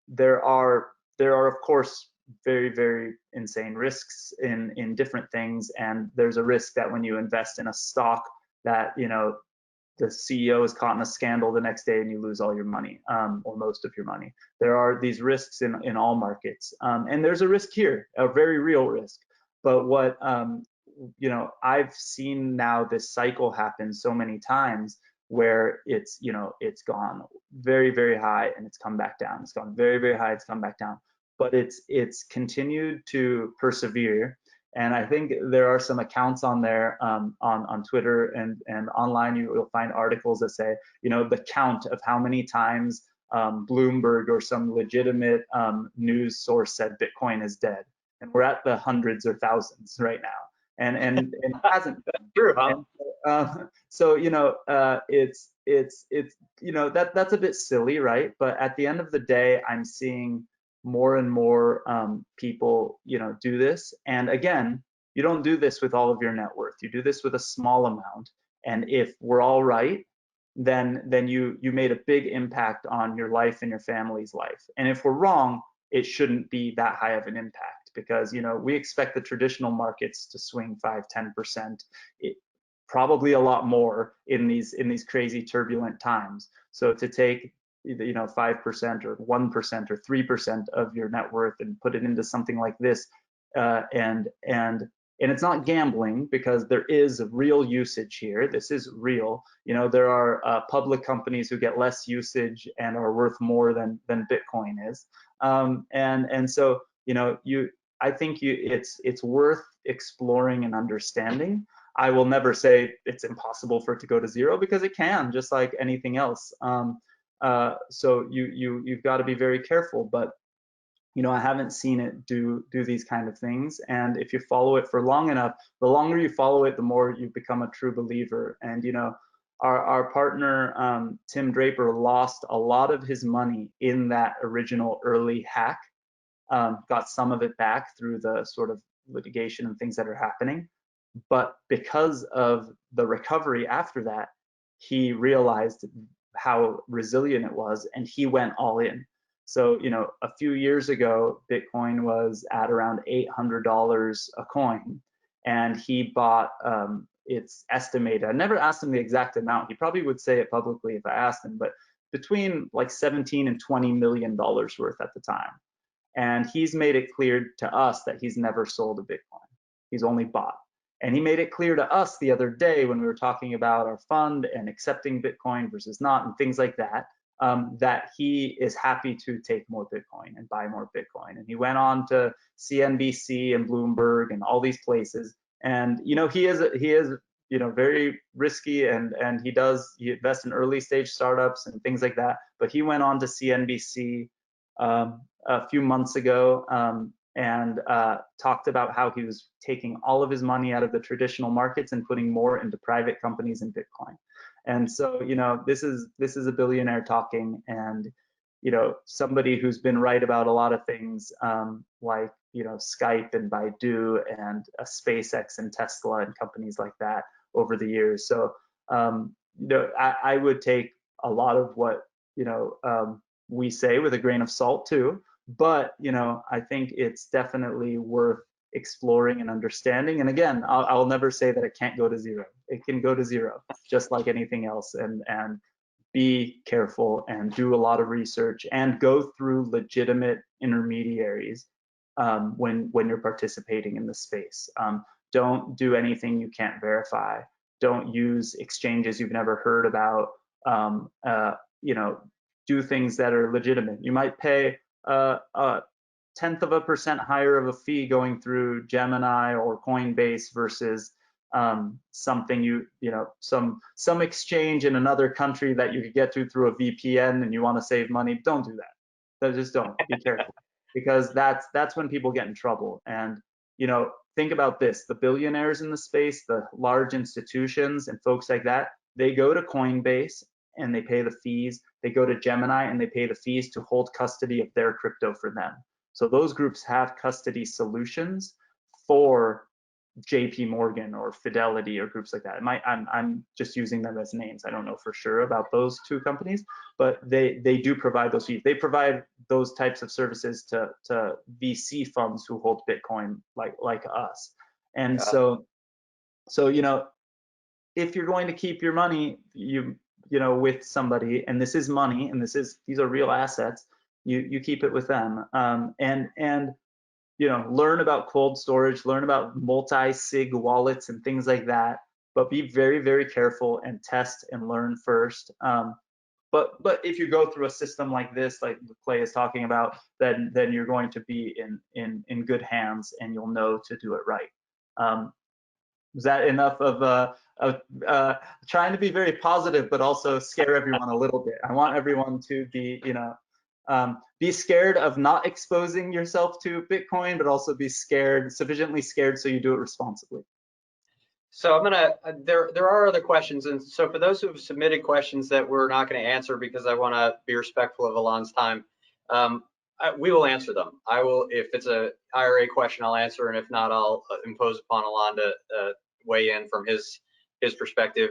S2: there are of course very, very insane risks in different things. And there's a risk that when you invest in a stock that the CEO is caught in a scandal the next day and you lose all your money, or most of your money. There are these risks in all markets, and there's a risk here, a very real risk. But what I've seen now this cycle happen so many times, where it's gone very, very high and it's come back down. It's gone very, very high, it's come back down. But it's continued to persevere. And I think there are some accounts on there, on Twitter and online. You'll find articles that say, the count of how many times Bloomberg or some legitimate news source said Bitcoin is dead. And we're at the hundreds or thousands right now. And it hasn't been
S1: true, huh?
S2: And, so it's that's a bit silly, right? But at the end of the day, I'm seeing more and more people do this. And again, you don't do this with all of your net worth. You do this with a small amount. And if we're all right, then you made a big impact on your life and your family's life. And if we're wrong, it shouldn't be that high of an impact, because we expect the traditional markets to swing 5-10%, probably a lot more in these crazy turbulent times. So to take 5% or 1% or 3% of your net worth and put it into something like this, and it's not gambling, because there is real usage here. This is real. There are public companies who get less usage and are worth more than Bitcoin is. And so I think it's worth exploring and understanding. I will never say it's impossible for it to go to zero, because it can, just like anything else. So you've got to be very careful. But I haven't seen it do these kind of things. And if you follow it for long enough, the longer you follow it, the more you become a true believer. And Our partner, Tim Draper, lost a lot of his money in that original early hack, got some of it back through the sort of litigation and things that are happening. But because of the recovery after that, he realized how resilient it was, and he went all in. So, a few years ago, Bitcoin was at around $800 a coin, and he bought, it's estimated, I never asked him the exact amount. He probably would say it publicly if I asked him, but between like 17 and $20 million worth at the time. And he's made it clear to us that he's never sold a Bitcoin. He's only bought. And he made it clear to us the other day when we were talking about our fund and accepting Bitcoin versus not and things like that, that he is happy to take more Bitcoin and buy more Bitcoin. And he went on to CNBC and Bloomberg and all these places. And he is very risky, and he invests in early stage startups and things like that. But he went on to CNBC a few months ago, and talked about how he was taking all of his money out of the traditional markets and putting more into private companies and Bitcoin. And so, this is a billionaire talking, and somebody who's been right about a lot of things, like Skype and Baidu and SpaceX and Tesla and companies like that over the years. So I would take a lot of what we say with a grain of salt too, but I think it's definitely worth exploring and understanding. And again, I'll never say that it can't go to zero. It can go to zero, just like anything else. And be careful and do a lot of research and go through legitimate intermediaries when you're participating in the space. Don't do anything you can't verify. Don't use exchanges you've never heard about. Do things that are legitimate. You might pay a 0.1% higher of a fee going through Gemini or Coinbase versus something some exchange in another country that you could get to through a VPN, and you want to save money. Don't do that. Just don't. Be careful, because that's when people get in trouble. And think about this: the billionaires in the space, the large institutions and folks like that, they go to Coinbase and they pay the fees. They go to Gemini and they pay the fees to hold custody of their crypto for them. So those groups have custody solutions for JP Morgan or Fidelity or groups like that. I'm just using them as names. I don't know for sure about those two companies, but they do provide those fees. They provide those types of services to VC funds who hold Bitcoin like us. And so if you're going to keep your money, with somebody, and this is money, and these are real assets, you keep it with them, and learn about cold storage, learn about multi-sig wallets and things like that, but be very, very careful and test and learn first. But if you go through a system like this, like Clay is talking about, then you're going to be in good hands, and you'll know to do it right. Was that enough of trying to be very positive, but also scare everyone a little bit? I want everyone to be scared of not exposing yourself to Bitcoin, but also be sufficiently scared so you do it responsibly.
S1: So there are other questions, and so for those who have submitted questions that we're not going to answer because I want to be respectful of Alon's time, we will answer them. I will, if it's a IRA question, I'll answer, and if not, I'll impose upon Alon to weigh in from his perspective.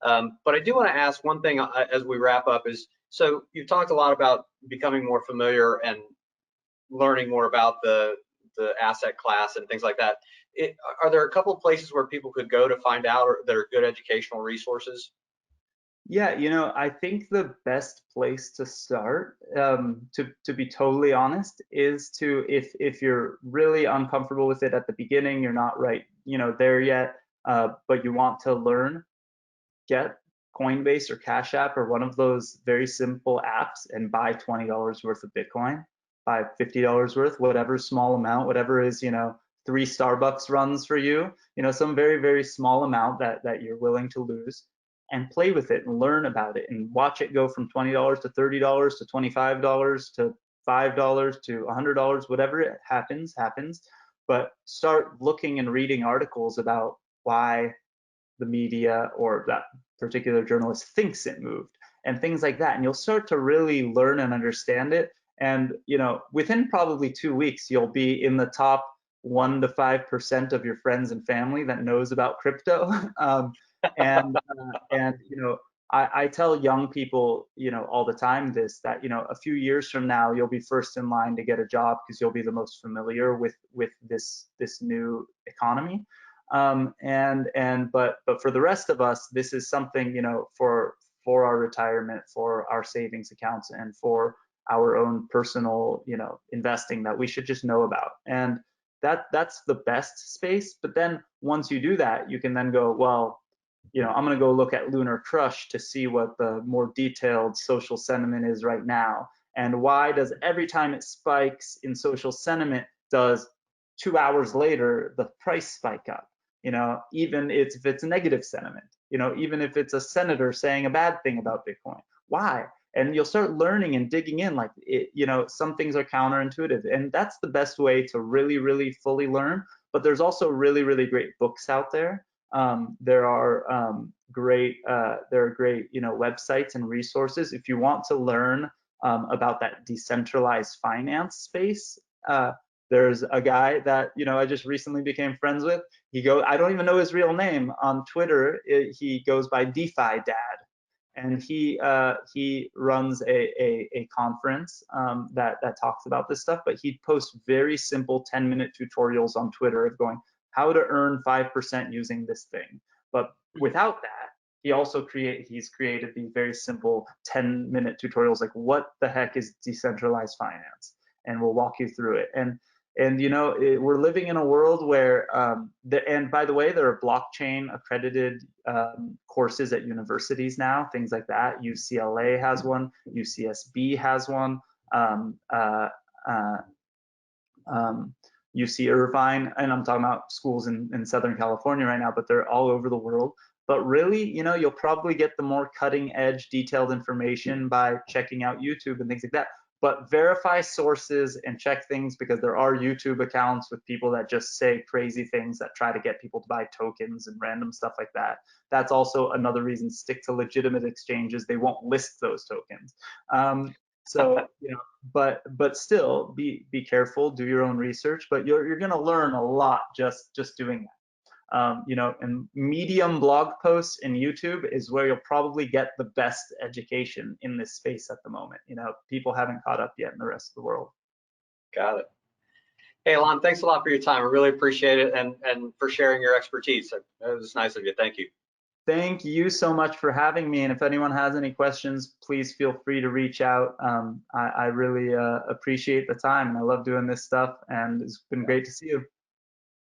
S1: But I do want to ask one thing as we wrap up is, so you've talked a lot about becoming more familiar and learning more about the asset class and things like that. Are there a couple of places where people could go to find out, or that are good educational resources?
S2: Yeah, I think the best place to start, to be totally honest, is to, if you're really uncomfortable with it at the beginning, you're not there yet, but you want to learn, get Coinbase or Cash App or one of those very simple apps and buy $20 worth of Bitcoin, buy $50 worth, whatever small amount, whatever is 3 Starbucks runs for you, some very, very small amount that you're willing to lose, and play with it and learn about it and watch it go from $20 to $30 to $25 to $5 to $100, whatever it happens. But start looking and reading articles about why the media, or that particular journalist thinks it moved, and things like that. And you'll start to really learn and understand it. And within probably 2 weeks, you'll be in the top 1 to 5% of your friends and family that knows about crypto. And I tell young people, all the time that, a few years from now, you'll be first in line to get a job because you'll be the most familiar with this new economy. But for the rest of us, this is something, for our retirement, for our savings accounts, and for our own personal, investing that we should just know about. And that's the best space. But then once you do that, you can then go, well, I'm going to go look at Lunarcrush to see what the more detailed social sentiment is right now. And why does every time it spikes in social sentiment, does 2 hours later the price spike up? Even if it's negative sentiment, even if it's a senator saying a bad thing about Bitcoin. Why? And you'll start learning and digging in, like, some things are counterintuitive. And that's the best way to really, really fully learn. But there's also really, really great books out there. There are great websites and resources if you want to learn about that decentralized finance space. There's a guy that I just recently became friends with. I don't even know his real name on Twitter. He goes by DeFi Dad, and he runs a conference that talks about this stuff. But he posts very simple 10-minute tutorials on Twitter of going, how to earn 5% using this thing. But without that, he's created these very simple 10-minute tutorials, like what the heck is decentralized finance, and we'll walk you through it. And we're living in a world where and by the way, there are blockchain accredited courses at universities now, things like that. UCLA has one, UCSB has one, UC Irvine, and I'm talking about schools in Southern California right now, but they're all over the world. But really, you'll probably get the more cutting edge, detailed information by checking out YouTube and things like that. But verify sources and check things, because there are YouTube accounts with people that just say crazy things that try to get people to buy tokens and random stuff like that. That's also another reason, stick to legitimate exchanges. They won't list those tokens. So, but still be careful, do your own research, but you're going to learn a lot just doing that. And Medium blog posts and YouTube is where you'll probably get the best education in this space at the moment. People haven't caught up yet in the rest of the world.
S1: Got it. Hey, Alon, thanks a lot for your time. I really appreciate it, and for sharing your expertise. It was nice of you. Thank you.
S2: Thank you so much for having me. And if anyone has any questions, please feel free to reach out. I really appreciate the time, and I love doing this stuff, and it's been great to see you.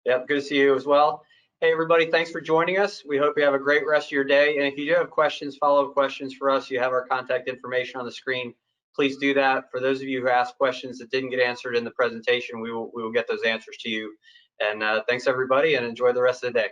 S1: Yep, good to see you as well. Hey, everybody, thanks for joining us. We hope you have a great rest of your day. And if you do have questions, follow-up questions for us, you have our contact information on the screen. Please do that. For those of you who asked questions that didn't get answered in the presentation, we will get those answers to you. And thanks, everybody, and enjoy the rest of the day.